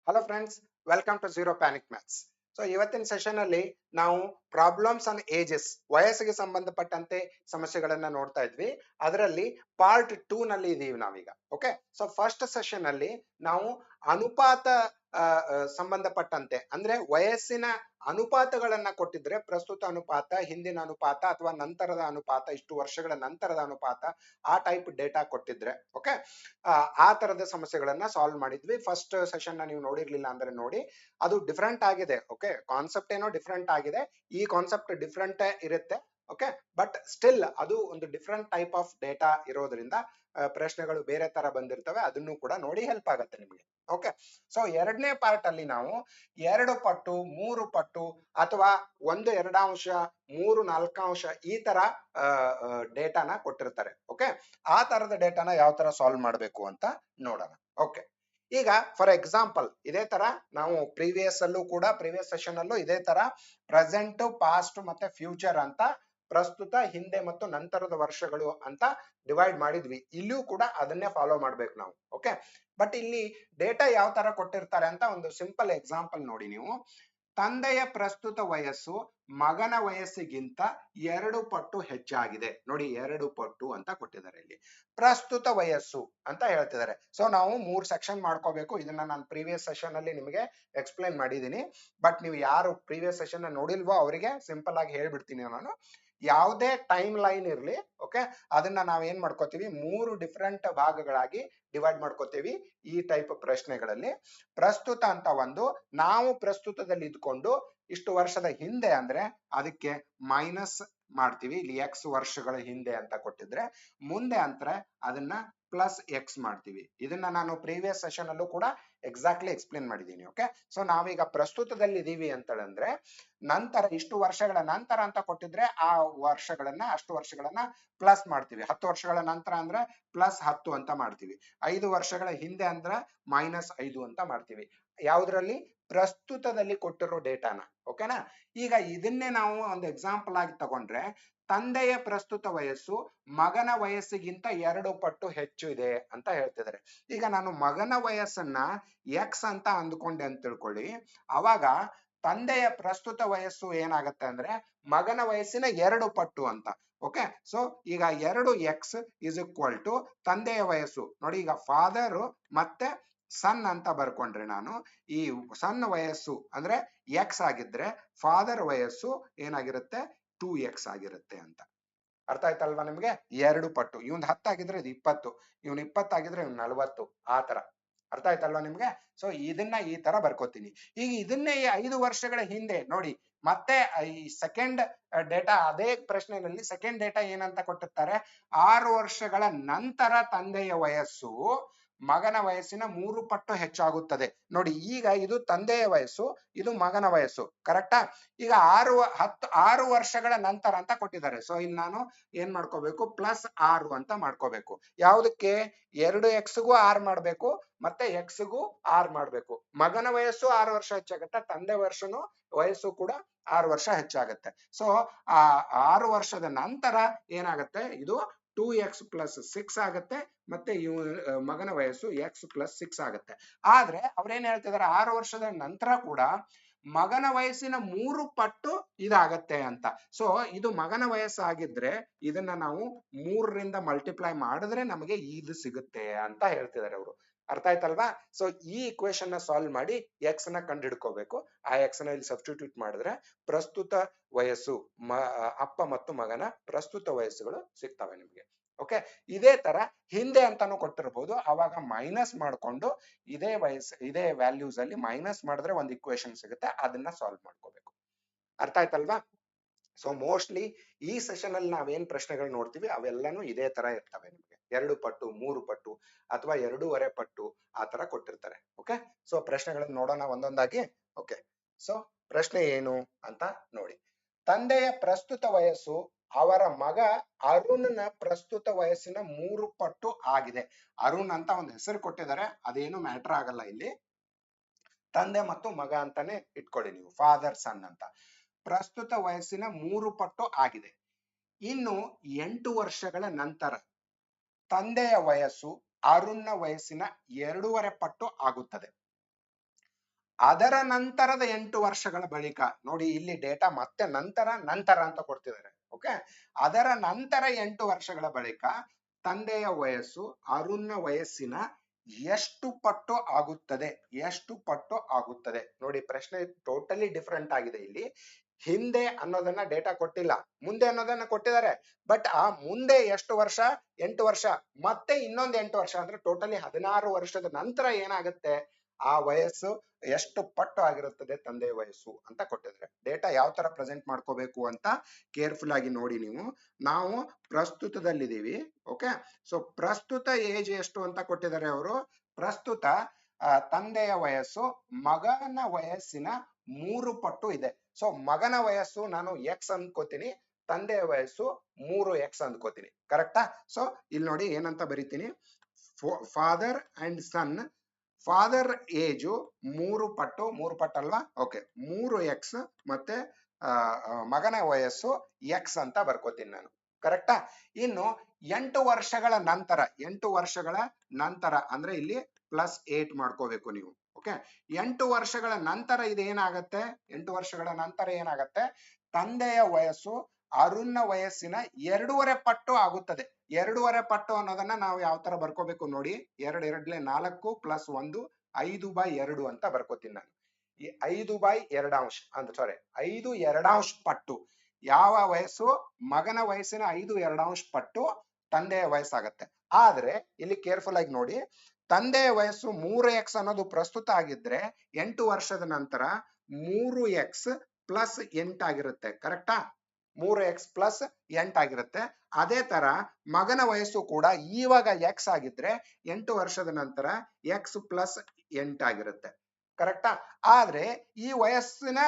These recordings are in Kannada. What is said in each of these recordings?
Hello friends, welcome to Zero Panic Maths. So ಇವತ್ತಿನ ಸೆಷನ್ ಅಲ್ಲಿ ನಾವು ಪ್ರಾಬ್ಲಮ್ಸ್ ಆನ್ ಏಜಸ್, ವಯಸ್ಸಿಗೆ ಸಂಬಂಧಪಟ್ಟಂತೆ ಸಮಸ್ಯೆಗಳನ್ನ ನೋಡ್ತಾ ಇದ್ವಿ. ಅದರಲ್ಲಿ ಪಾರ್ಟ್ 2 ನಲ್ಲಿ ಇದೀವಿ ನಾವೀಗ. ಓಕೆ, ಸೊ ಫಸ್ಟ್ ಸೆಷನ್ ಅಲ್ಲಿ ನಾವು ಅನುಪಾತ ಸಂಬಂಧಪಟ್ಟಂತೆ ಅಂದ್ರೆ ವಯಸ್ಸಿನ ಅನುಪಾತಗಳನ್ನ ಕೊಟ್ಟಿದ್ರೆ, ಪ್ರಸ್ತುತ ಅನುಪಾತ, ಹಿಂದಿನ ಅನುಪಾತ ಅಥವಾ ನಂತರದ ಅನುಪಾತ, ಇಷ್ಟು ವರ್ಷಗಳ ನಂತರದ ಅನುಪಾತ, ಆ ಟೈಪ್ ಡೇಟಾ ಕೊಟ್ಟಿದ್ರೆ ಓಕೆ, ಆ ತರದ ಸಮಸ್ಯೆಗಳನ್ನ ಸಾಲ್ವ್ ಮಾಡಿದ್ವಿ. ಫಸ್ಟ್ ಸೆಷನ್ ನೀವು ನೋಡಿರ್ಲಿಲ್ಲ ಅಂದ್ರೆ ನೋಡಿ, ಅದು ಡಿಫ್ರೆಂಟ್ ಆಗಿದೆ. ಓಕೆ, ಕಾನ್ಸೆಪ್ಟ್ ಏನೋ ಡಿಫ್ರೆಂಟ್ ಆಗಿದೆ, ಈ ಕಾನ್ಸೆಪ್ಟ್ ಡಿಫ್ರೆಂಟ್ ಇರುತ್ತೆ. ಓಕೆ, ಬಟ್ ಸ್ಟಿಲ್ ಅದು ಒಂದು ಡಿಫ್ರೆಂಟ್ ಟೈಪ್ ಆಫ್ ಡೇಟಾ ಇರೋದ್ರಿಂದ ಪ್ರಶ್ನೆಗಳು ಬೇರೆ ತರ ಬಂದಿರ್ತವೆ. ಅದನ್ನು ಕೂಡ ನೋಡಿ ಹೆಲ್ಪ್ ಆಗುತ್ತೆ ನಿಮಗೆ. ಓಕೆ, ಸೊ ಎರಡನೇ ಪಾರ್ಟ್ ಅಲ್ಲಿ ನಾವು 2 ಪಟ್ಟು, 3 ಪಟ್ಟು ಅಥವಾ 1/2 3 4 ಈ ತರ ಡೇಟಾನ ಕೊಟ್ಟಿರ್ತಾರೆ. ಓಕೆ, ಆ ತರದ ಡೇಟಾನ ಯಾವ ತರ ಸಾಲ್ವ್ ಮಾಡಬೇಕು ಅಂತ ನೋಡೋಣ. ಓಕೆ, ಈಗ ಫಾರ್ ಎಕ್ಸಾಂಪಲ್ ಇದೇ ತರ ನಾವು ಪ್ರೀವಿಯಸ್ ಸೆಷನ್ ಅಲ್ಲೂ ಇದೇ ತರ ಪ್ರೆಸೆಂಟ್, ಪಾಸ್ಟ್ ಮತ್ತೆ ಫ್ಯೂಚರ್ ಅಂತ, ಪ್ರಸ್ತುತ, ಹಿಂದೆ ಮತ್ತು ನಂತರದ ವರ್ಷಗಳು ಅಂತ ಡಿವೈಡ್ ಮಾಡಿದ್ವಿ. ಇಲ್ಲಿಯೂ ಕೂಡ ಅದನ್ನೇ ಫಾಲೋ ಮಾಡ್ಬೇಕು ನಾವು. ಓಕೆ, ಬಟ್ ಇಲ್ಲಿ ಡೇಟಾ ಯಾವ ತರ ಕೊಟ್ಟಿರ್ತಾರೆ ಅಂತ ಒಂದು ಸಿಂಪಲ್ ಎಕ್ಸಾಂಪಲ್ ನೋಡಿ ನೀವು. ತಂದೆಯ ಪ್ರಸ್ತುತ ವಯಸ್ಸು ಮಗನ ವಯಸ್ಸಿಗಿಂತ 2 ಪಟ್ಟು ಹೆಚ್ಚಾಗಿದೆ. ನೋಡಿ, 2 ಪಟ್ಟು ಅಂತ ಕೊಟ್ಟಿದ್ದಾರೆ ಇಲ್ಲಿ. ಪ್ರಸ್ತುತ ವಯಸ್ಸು ಅಂತ ಹೇಳ್ತಿದ್ದಾರೆ. ಸೊ ನಾವು 3 ಸೆಕ್ಷನ್ ಮಾಡ್ಕೋಬೇಕು. ಇದನ್ನ ನಾನು ಪ್ರೀವಿಯಸ್ ಸೆಷನ್ ಅಲ್ಲಿ ನಿಮಗೆ ಎಕ್ಸ್ಪ್ಲೈನ್ ಮಾಡಿದೀನಿ. ಬಟ್ ನೀವು ಯಾರು ಪ್ರೀವಿಯಸ್ ಸೆಷನ್ ನೋಡಿಲ್ವೋ ಅವರಿಗೆ ಸಿಂಪಲ್ ಆಗಿ ಹೇಳ್ಬಿಡ್ತೀನಿ ನಾನು. ಯಾವುದೇ ಟೈಮ್ ಲೈನ್ ಇರ್ಲಿ, ಓಕೆ, ಅದನ್ನ ನಾವ್ ಏನ್ ಮಾಡ್ಕೋತೀವಿ, 3 ಡಿಫರೆಂಟ್ ಭಾಗಗಳಾಗಿ ಡಿವೈಡ್ ಮಾಡ್ಕೋತೀವಿ. ಈ ಟೈಪ್ ಪ್ರಶ್ನೆಗಳಲ್ಲಿ ಪ್ರಸ್ತುತ ಅಂತ ಒಂದು, ನಾವು ಪ್ರಸ್ತುತದಲ್ಲಿ ಇದ್ಕೊಂಡು ಇಷ್ಟು ವರ್ಷದ ಹಿಂದೆ ಅಂದ್ರೆ ಅದಕ್ಕೆ ಮೈನಸ್ ಮಾಡ್ತೀವಿ. ಇಲ್ಲಿ ಎಕ್ಸ್ ವರ್ಷಗಳ ಹಿಂದೆ ಅಂತ ಕೊಟ್ಟಿದ್ರೆ, ಮುಂದೆ ಅಂತಾರೆ ಅದನ್ನ ಪ್ಲಸ್ ಎಕ್ಸ್ ಮಾಡ್ತೀವಿ. ಇದನ್ನ ನಾನು ಪ್ರೀವಿಯಸ್ ಸೆಷನ್ ಅಲ್ಲೂ ಕೂಡ ಎಕ್ಸಾಕ್ಟ್ಲಿ ಎಕ್ಸ್ಪ್ಲೇನ್ ಮಾಡಿದ್ದೀನಿ. ಓಕೆ, ಸೊ ನಾವೀಗ ಪ್ರಸ್ತುತದಲ್ಲಿ ಇದೀವಿ ಅಂತಂದ್ರೆ, ನಂತರ ಇಷ್ಟು ವರ್ಷಗಳ ನಂತರ ಅಂತ ಕೊಟ್ಟಿದ್ರೆ ಆ ವರ್ಷಗಳನ್ನ, ಅಷ್ಟು ವರ್ಷಗಳನ್ನ ಪ್ಲಸ್ ಮಾಡ್ತೀವಿ. 10 ವರ್ಷಗಳ ನಂತರ ಅಂದ್ರೆ ಪ್ಲಸ್ 10 ಅಂತ ಮಾಡ್ತೀವಿ. 5 ವರ್ಷಗಳ ಹಿಂದೆ ಅಂದ್ರೆ -5 ಅಂತ ಮಾಡ್ತೀವಿ. ಯಾವುದ್ರಲ್ಲಿ? ಪ್ರಸ್ತುತದಲ್ಲಿ ಕೊಟ್ಟಿರೋ ಡೇಟಾನ. ಓಕೆನಾ? ಈಗ ಇದನ್ನೇ ನಾವು ಒಂದು ಎಕ್ಸಾಂಪಲ್ ಆಗಿ ತಗೊಂಡ್ರೆ, ತಂದೆಯ ಪ್ರಸ್ತುತ ವಯಸ್ಸು ಮಗನ ವಯಸ್ಸಿಗಿಂತ 2 ಪಟ್ಟು ಹೆಚ್ಚು ಇದೆ ಅಂತ ಹೇಳ್ತಿದ್ದಾರೆ. ಈಗ ನಾನು ಮಗನ ವಯಸ್ಸನ್ನ ಎಕ್ಸ್ ಅಂತ ಅಂದ್ಕೊಂಡೆ ಅಂತ ತಿಳ್ಕೊಳ್ಳಿ. ಅವಾಗ ತಂದೆಯ ಪ್ರಸ್ತುತ ವಯಸ್ಸು ಏನಾಗತ್ತೆ ಅಂದ್ರೆ ಮಗನ ವಯಸ್ಸಿನ 2 ಪಟ್ಟು ಅಂತ. ಓಕೆ, ಸೊ ಈಗ 2x ಇಸ್ ಈಕ್ವಲ್ ಟು ತಂದೆಯ ವಯಸ್ಸು. ನೋಡಿ, ಈಗ ಫಾದರ್ ಮತ್ತೆ ಸನ್ ಅಂತ ಬರ್ಕೊಂಡ್ರೆ, ನಾನು ಈ ಸನ್ ವಯಸ್ಸು ಅಂದ್ರೆ ಎಕ್ಸ್ ಆಗಿದ್ರೆ ಫಾದರ್ ವಯಸ್ಸು ಏನಾಗಿರುತ್ತೆ, 2x ಆಗಿರುತ್ತೆ ಅಂತ. ಅರ್ಥ ಆಯ್ತಲ್ವಾ ನಿಮ್ಗೆ? 2 ಪಟ್ಟು. ಇವನ್ 10 ಆಗಿದ್ರೆ ಇದು 20, ಇವನ್ 20 ಆಗಿದ್ರೆ ಇವ್ನ್ 40, ಆ ತರ. ಅರ್ಥ ಆಯ್ತಲ್ವಾ ನಿಮ್ಗೆ? ಸೊ ಇದನ್ನ ಈ ತರ ಬರ್ಕೋತೀನಿ. ಈಗ ಇದನ್ನೇ 5 ವರ್ಷಗಳ ಹಿಂದೆ ನೋಡಿ, ಮತ್ತೆ ಈ ಸೆಕೆಂಡ್ ಡೇಟಾ, ಅದೇ ಪ್ರಶ್ನೆಯಲ್ಲಿ ಸೆಕೆಂಡ್ ಡೇಟಾ ಏನಂತ ಕೊಟ್ಟಿರ್ತಾರೆ, 6 ವರ್ಷಗಳ ನಂತರ ತಂದೆಯ ವಯಸ್ಸು ಮಗನ ವಯಸ್ಸಿನ 3 ಪಟ್ಟು ಹೆಚ್ಚಾಗುತ್ತದೆ. ನೋಡಿ, ಈಗ ಇದು ತಂದೆಯ ವಯಸ್ಸು, ಇದು ಮಗನ ವಯಸ್ಸು, ಕರೆಕ್ಟಾ? ಈಗ 6 ವರ್ಷಗಳ ನಂತರ ಅಂತ ಕೊಟ್ಟಿದ್ದಾರೆ. ಸೊ ಇಲ್ಲಿ ನಾನು ಏನ್ ಮಾಡ್ಕೋಬೇಕು, +6 ಅಂತ ಮಾಡ್ಕೋಬೇಕು. ಯಾವುದಕ್ಕೆ? 2x ಗೂ 6 ಮಾಡ್ಬೇಕು, ಮತ್ತೆ x ಗೂ 6 ಮಾಡ್ಬೇಕು. ಮಗನ ವಯಸ್ಸು 6 ವರ್ಷ ಹೆಚ್ಚಾಗತ್ತೆ, ತಂದೆ ವಯಸ್ಸು ಕೂಡ 6 ವರ್ಷ ಹೆಚ್ಚಾಗತ್ತೆ. ಸೊ ಆ 6 ವರ್ಷದ ನಂತರ ಏನಾಗತ್ತೆ, ಇದು 2x + 6 ಆಗತ್ತೆ, ಮತ್ತೆ ಮಗನ ವಯಸ್ಸು x + 6 ಆಗತ್ತೆ. ಆದ್ರೆ ಅವ್ರೇನ್ ಹೇಳ್ತಿದಾರೆ, 6 ವರ್ಷದ ನಂತರ ಕೂಡ ಮಗನ ವಯಸ್ಸಿನ 3 ಪಟ್ಟು ಇದಾಗತ್ತೆ ಅಂತ. ಸೊ ಇದು ಮಗನ ವಯಸ್ಸಾಗಿದ್ರೆ ಇದನ್ನ ನಾವು 3ರಿಂದ ಮಲ್ಟಿಪ್ಲೈ ಮಾಡಿದ್ರೆ ನಮಗೆ ಇದು ಸಿಗುತ್ತೆ ಅಂತ ಹೇಳ್ತಿದ್ದಾರೆ ಅವರು. ಅರ್ಥ ಆಯ್ತಲ್ವಾ? ಸೊ ಈ ಇಕ್ವೇಶನ್ ನ ಸಾಲ್ವ್ ಮಾಡಿ ಎಕ್ಸ್ ನ ಕಂಡು ಹಿಡ್ಕೋಬೇಕು. ಆ ಎಕ್ಸ್ ನ ಇಲ್ಲಿ ಸಬ್ಸ್ಟಿಟ್ಯೂಟ್ ಮಾಡಿದ್ರೆ ಪ್ರಸ್ತುತ ವಯಸ್ಸು, ಅಪ್ಪ ಮತ್ತು ಮಗನ ಪ್ರಸ್ತುತ ವಯಸ್ಸುಗಳು ಸಿಗ್ತವೆ ನಿಮ್ಗೆ. ಓಕೆ, ಇದೇ ತರ ಹಿಂದೆ ಅಂತಾನು ಕೊಟ್ಟಿರ್ಬೋದು. ಅವಾಗ ಮೈನಸ್ ಮಾಡ್ಕೊಂಡು ಇದೇ ವ್ಯಾಲ್ಯೂಸ್ ಅಲ್ಲಿ ಮೈನಸ್ ಮಾಡಿದ್ರೆ ಒಂದು ಇಕ್ವೇಶನ್ ಸಿಗುತ್ತೆ, ಅದನ್ನ ಸಾಲ್ವ್ ಮಾಡ್ಕೋಬೇಕು. ಅರ್ಥ ಆಯ್ತಲ್ವಾ? ಸೊ ಮೋಸ್ಟ್ಲಿ ಈ ಸೆಷನ್ ಅಲ್ಲಿ ನಾವೇನ್ ಪ್ರಶ್ನೆಗಳು ನೋಡ್ತೀವಿ ಅವೆಲ್ಲಾನು ಇದೇ ತರ ಇರ್ತವೆ ನಿಮ್ಗೆ. 2 ಪಟ್ಟು, 3 ಪಟ್ಟು ಅಥವಾ 2.5 ಪಟ್ಟು ಆ ತರ ಕೊಟ್ಟಿರ್ತಾರೆ. ಓಕೆ, ಸೊ ಪ್ರಶ್ನೆಗಳನ್ನ ನೋಡೋಣ ಒಂದೊಂದಾಗಿ. ಓಕೆ, ಸೊ ಪ್ರಶ್ನೆ ಏನು ಅಂತ ನೋಡಿ. ತಂದೆಯ ಪ್ರಸ್ತುತ ವಯಸ್ಸು ಅವರ ಮಗ ಅರುಣ್ನ ಪ್ರಸ್ತುತ ವಯಸ್ಸಿನ 3 ಪಟ್ಟು ಆಗಿದೆ. ಅರುಣ್ ಅಂತ ಒಂದು ಹೆಸರು ಕೊಟ್ಟಿದ್ದಾರೆ, ಅದೇನು ಮ್ಯಾಟರ್ ಆಗಲ್ಲ ಇಲ್ಲಿ. ತಂದೆ ಮತ್ತು ಮಗ ಅಂತಾನೆ ಇಟ್ಕೊಳ್ಳಿ ನೀವು, ಫಾದರ್ ಸನ್ ಅಂತ. ಪ್ರಸ್ತುತ ವಯಸ್ಸಿನ 3 ಪಟ್ಟು ಆಗಿದೆ. ಇನ್ನು 8 ವರ್ಷಗಳ ನಂತರ ತಂದೆಯ ವಯಸ್ಸು ಅರುಣ್ನ ವಯಸ್ಸಿನ 2.5 ಪಟ್ಟು ಆಗುತ್ತದೆ. ಅದರ ನಂತರದ 8 ವರ್ಷಗಳ ಬಳಿಕ ನೋಡಿ, ಇಲ್ಲಿ ಡೇಟಾ ಮತ್ತೆ ನಂತರ ಅಂತ ಕೊಡ್ತಿದ್ದಾರೆ. ಓಕೆ, ಅದರ ನಂತರ 8 ವರ್ಷಗಳ ಬಳಿಕ ತಂದೆಯ ವಯಸ್ಸು ಅರುಣ್ನ ವಯಸ್ಸಿನ ಎಷ್ಟು ಪಟ್ಟು ಆಗುತ್ತದೆ, ಎಷ್ಟು ಪಟ್ಟು ಆಗುತ್ತದೆ. ನೋಡಿ, ಪ್ರಶ್ನೆ ಟೋಟಲಿ ಡಿಫರೆಂಟ್ ಆಗಿದೆ. ಇಲ್ಲಿ ಹಿಂದೆ ಅನ್ನೋದನ್ನ ಡೇಟಾ ಕೊಟ್ಟಿಲ್ಲ, ಮುಂದೆ ಅನ್ನೋದನ್ನ ಕೊಟ್ಟಿದ್ದಾರೆ. ಬಟ್ ಆ ಮುಂದೆ ಎಷ್ಟು ವರ್ಷ? 8 ವರ್ಷ, ಮತ್ತೆ ಇನ್ನೊಂದು 8 ವರ್ಷ, ಅಂದ್ರೆ ಟೋಟಲಿ 16 ವರ್ಷದ ನಂತರ ಏನಾಗುತ್ತೆ, ಆ ವಯಸ್ಸು ಎಷ್ಟು ಪಟ್ಟು ಆಗಿರುತ್ತದೆ ತಂದೆಯ ವಯಸ್ಸು ಅಂತ ಕೊಟ್ಟಿದ್ದಾರೆ. ಡೇಟಾ ಯಾವ ತರ ಪ್ರೆಸೆಂಟ್ ಮಾಡ್ಕೋಬೇಕು ಅಂತ ಕೇರ್ಫುಲ್ ಆಗಿ ನೋಡಿ ನೀವು. ನಾವು ಪ್ರಸ್ತುತದಲ್ಲಿದ್ದೀವಿ. ಓಕೆ, ಸೊ ಪ್ರಸ್ತುತ ಏಜ್ ಎಷ್ಟು ಅಂತ ಕೊಟ್ಟಿದ್ದಾರೆ ಅವರು. ಪ್ರಸ್ತುತ ತಂದೆಯ ವಯಸ್ಸು ಮಗನ ವಯಸ್ಸಿನ 3 ಪಟ್ಟು ಇದೆ. ಸೊ ಮಗನ ವಯಸ್ಸು ನಾನು ಎಕ್ಸ್ ಅನ್ಕೋತೀನಿ, ತಂದೆಯ ವಯಸ್ಸು 3x ಅಂದ್ಕೋತೀನಿ. ಕರೆಕ್ಟಾ? ಸೊ ಇಲ್ಲಿ ನೋಡಿ ಏನಂತ ಬರೀತೀನಿ, father and son, father age 3 ಪಟ್ಟು ಅಲ್ವಾ? ಓಕೆ, 3x ಮತ್ತೆ ಮಗನ ವಯಸ್ಸು ಎಕ್ಸ್ ಅಂತ ಬರ್ಕೋತೀನಿ ನಾನು. ಕರೆಕ್ಟಾ? ಇನ್ನು 8 ವರ್ಷಗಳ ನಂತರ, 8 ವರ್ಷಗಳ ನಂತರ ಅಂದ್ರೆ ಇಲ್ಲಿ +8 ಮಾಡ್ಕೋಬೇಕು ನೀವು. ಓಕೆ, 8 ವರ್ಷಗಳ ನಂತರ ಇದೇನಾಗತ್ತೆ, 8 ವರ್ಷಗಳ ನಂತರ ಏನಾಗತ್ತೆ, ತಂದೆಯ ವಯಸ್ಸು ಅರುಣ್ನ ವಯಸ್ಸಿನ 2.5 ಪಟ್ಟು ಆಗುತ್ತದೆ. 2.5 ಪಟ್ಟು ಅನ್ನೋದನ್ನ ನಾವು ಯಾವ ತರ ಬರ್ಕೋಬೇಕು ನೋಡಿ, 2 2 4 + 1 5/2 ಅಂತ ಬರ್ಕೋತೀನಿ ನಾನು. ಈ 5/2 ಅಂದ್ರೆ ಸಾರಿ 5/2 ಪಟ್ಟು ಯಾವ ವಯಸ್ಸು? ಮಗನ ವಯಸ್ಸಿನ 5/2 ಪಟ್ಟು ತಂದೆಯ ವಯಸ್ಸಾಗತ್ತೆ. ಆದ್ರೆ ಇಲ್ಲಿ ಕೇರ್ಫುಲ್ ಆಗಿ ನೋಡಿ, ತಂದೆಯ ವಯಸ್ಸು 3x ಅನ್ನೋದು ಪ್ರಸ್ತುತ ಆಗಿದ್ರೆ 8 ವರ್ಷದ ನಂತರ 3x + 8 ಆಗಿರುತ್ತೆ. ಕರೆಕ್ಟಾ? 3x + 8 ಆಗಿರುತ್ತೆ. ಅದೇ ತರ ಮಗನ ವಯಸ್ಸು ಕೂಡ ಇವಾಗ x ಆಗಿದ್ರೆ 8 ವರ್ಷದ ನಂತರ x + 8 ಆಗಿರುತ್ತೆ. ಕರೆಕ್ಟಾ? ಆದ್ರೆ ಈ ವಯಸ್ಸಿನ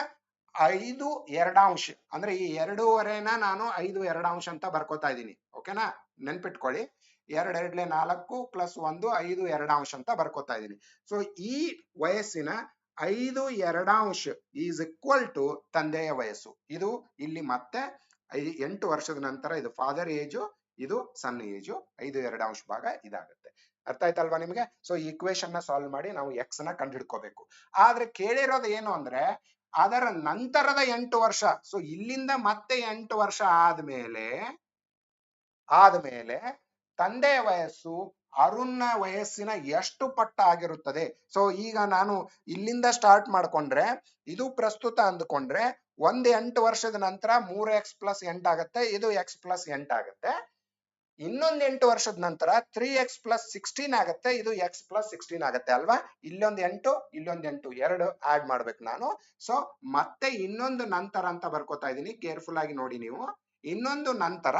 5/2 ಅಂದ್ರೆ ಈ 2.5ನ ನಾನು 5/2 ಅಂತ ಬರ್ಕೋತಾ ಇದ್ದೀನಿ. ಓಕೆನಾ? ನೆನ್ಪಿಟ್ಕೊಳ್ಳಿ, 2 2 4 + 1 5/2 ಅಂತ ಬರ್ಕೋತಾ ಇದ್ದೀನಿ. ಸೊ ಈ ವಯಸ್ಸಿನ 5/2 ಈಸ್ ಈಕ್ವಲ್ ಟು ತಂದೆಯ ವಯಸ್ಸು. ಇದು ಇಲ್ಲಿ ಮತ್ತೆ 8 ವರ್ಷದ ನಂತರ ಇದು ಫಾದರ್ ಏಜು, ಇದು ಸನ್ ಏಜು, 5/2 ಭಾಗ ಇದಾಗುತ್ತೆ. ಅರ್ಥ ಆಯ್ತಲ್ವಾ ನಿಮಗೆ? ಸೊ ಈಕ್ವೇಶನ್ ನ ಸಾಲ್ವ್ ಮಾಡಿ ನಾವು ಎಕ್ಸ್ ನ ಕಂಡುಹಿಡ್ಕೋಬೇಕು. ಆದ್ರೆ ಕೇಳಿರೋದು ಏನು ಅಂದ್ರೆ ಅದರ ನಂತರದ 8 ವರ್ಷ. ಸೊ ಇಲ್ಲಿಂದ ಮತ್ತೆ 8 ವರ್ಷ ಆದ್ಮೇಲೆ ತಂದೆಯ ವಯಸ್ಸು ಅರುಣ್ನ ವಯಸ್ಸಿನ ಎಷ್ಟು ಪಟ್ಟ ಆಗಿರುತ್ತದೆ. ಸೊ ಈಗ ನಾನು ಇಲ್ಲಿಂದ ಸ್ಟಾರ್ಟ್ ಮಾಡ್ಕೊಂಡ್ರೆ, ಇದು ಪ್ರಸ್ತುತ ಅಂದ್ಕೊಂಡ್ರೆ 8 ವರ್ಷದ ನಂತರ 3x + 8 ಆಗುತ್ತೆ, ಇದು x + 8 ಆಗುತ್ತೆ. ಇನ್ನೊಂದು 8 ವರ್ಷದ ನಂತರ 3x + 16 ಆಗುತ್ತೆ, ಇದು x + 16 ಆಗುತ್ತೆ ಅಲ್ವಾ? ಇಲ್ಲೊಂದು 8 ಇಲ್ಲೊಂದು 8 ಎರಡು ಆಡ್ ಮಾಡ್ಬೇಕು ನಾನು. ಸೊ ಮತ್ತೆ ಇನ್ನೊಂದು ನಂತರ ಅಂತ ಬರ್ಕೋತಾ ಇದ್ದೀನಿ. ಕೇರ್ಫುಲ್ ಆಗಿ ನೋಡಿ ನೀವು. ಇನ್ನೊಂದು ನಂತರ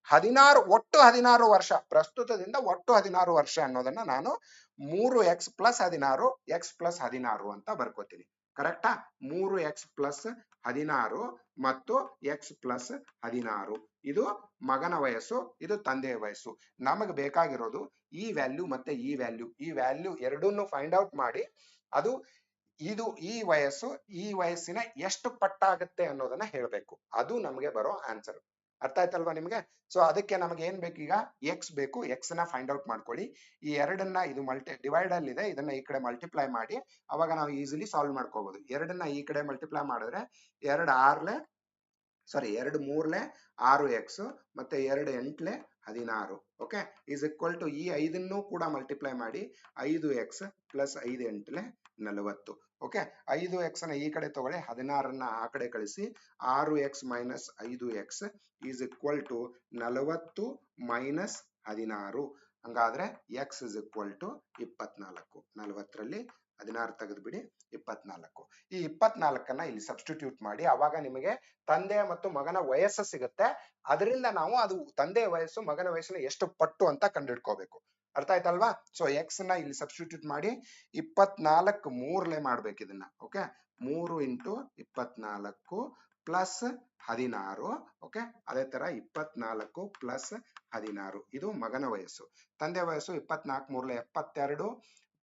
16, ಒಟ್ಟು 16 ವರ್ಷ, ಪ್ರಸ್ತುತದಿಂದ ಒಟ್ಟು 16 ವರ್ಷ ಅನ್ನೋದನ್ನ ನಾನು 3x + 16 x + 16 ಅಂತ ಬರ್ಕೋತೀನಿ. ಕರೆಕ್ಟಾ? 3x + 16 ಮತ್ತು x + 16 ಇದು ಮಗನ ವಯಸ್ಸು, ಇದು ತಂದೆಯ ವಯಸ್ಸು. ನಮಗೆ ಬೇಕಾಗಿರೋದು ಈ ವ್ಯಾಲ್ಯೂ ಮತ್ತೆ ಈ ವ್ಯಾಲ್ಯೂ ಎರಡನ್ನೂ ಫೈಂಡ್ ಔಟ್ ಮಾಡಿ ಅದು ಇದು ಈ ವಯಸ್ಸಿನ ಎಷ್ಟು ಪಟ್ಟಾಗುತ್ತೆ ಅನ್ನೋದನ್ನ ಹೇಳ್ಬೇಕು. ಅದು ನಮಗೆ ಬರೋ ಆನ್ಸರ್. ಅರ್ಥ ಆಯ್ತಲ್ವಾ ನಿಮ್ಗೆ? ಸೊ ಅದಕ್ಕೆ ನಮಗೆ ಏನ್ ಬೇಕು, ಈಗ ಎಕ್ಸ್ ಬೇಕು. ಎಕ್ಸ್ ನ ಫೈಂಡ್ ಔಟ್ ಮಾಡ್ಕೊಳ್ಳಿ. ಈ ಎರಡನ್ನ ಇದು ಡಿವೈಡ್ ಅಲ್ಲಿ ಇದೆ, ಇದನ್ನ ಈ ಕಡೆ ಮಲ್ಟಿಪ್ಲೈ ಮಾಡಿ ಅವಾಗ ನಾವು ಈಸಿಲಿ ಸಾಲ್ವ್ ಮಾಡ್ಕೋಬಹುದು. ಎರಡನ್ನ ಈ ಕಡೆ ಮಲ್ಟಿಪ್ಲೈ ಮಾಡಿದ್ರೆ 2 3 6x ಮತ್ತೆ 2 8 16. ಓಕೆ, ಈಸ್ ಈಕ್ವಲ್ ಟು ಈ 5 ಕೂಡ ಮಲ್ಟಿಪ್ಲೈ ಮಾಡಿ 5x + 5 8 40. ಓಕೆ, 5x ನ ಈ ಕಡೆ ತಗೊಳ್ಳಿ, 16ನ್ನ ಆ ಕಡೆ ಕಳಿಸಿ, 6x - 5x is equal to 40 - 16. ಹಂಗಾದ್ರೆ x ಇಸ್ ಈಕ್ವಲ್ ಟು 24. 40ರಲ್ಲಿ 16 ತೆಗೆದ್ಬಿಡಿ, 24. ಈ 24ನ್ನ ಇಲ್ಲಿ ಸಬ್ಸ್ಟಿಟ್ಯೂಟ್ ಮಾಡಿ, ಅವಾಗ ನಿಮಗೆ ತಂದೆ ಮತ್ತು ಮಗನ ವಯಸ್ಸು ಸಿಗುತ್ತೆ. ಅದರಿಂದ ನಾವು ಅದು ತಂದೆಯ ವಯಸ್ಸು ಮಗನ ವಯಸ್ಸಿನ ಎಷ್ಟು ಪಟ್ಟು ಅಂತ ಕಂಡುಹಿಡ್ಕೋಬೇಕು. ಅರ್ಥ ಆಯ್ತಲ್ವಾ? ಸೊ ಎಕ್ಸ್ ನ ಇಲ್ಲಿ ಸಬ್ಸ್ಟಿಟ್ಯೂಟ್ ಮಾಡಿ 24 3 ಮಾಡ್ಬೇಕು ಇದನ್ನ. ಓಕೆ, 3 × 24 + 16. ಓಕೆ, ಅದೇ ತರ 24 + 16 ಇದು ಮಗನ ವಯಸ್ಸು. ತಂದೆ ವಯಸ್ಸು 24 3 72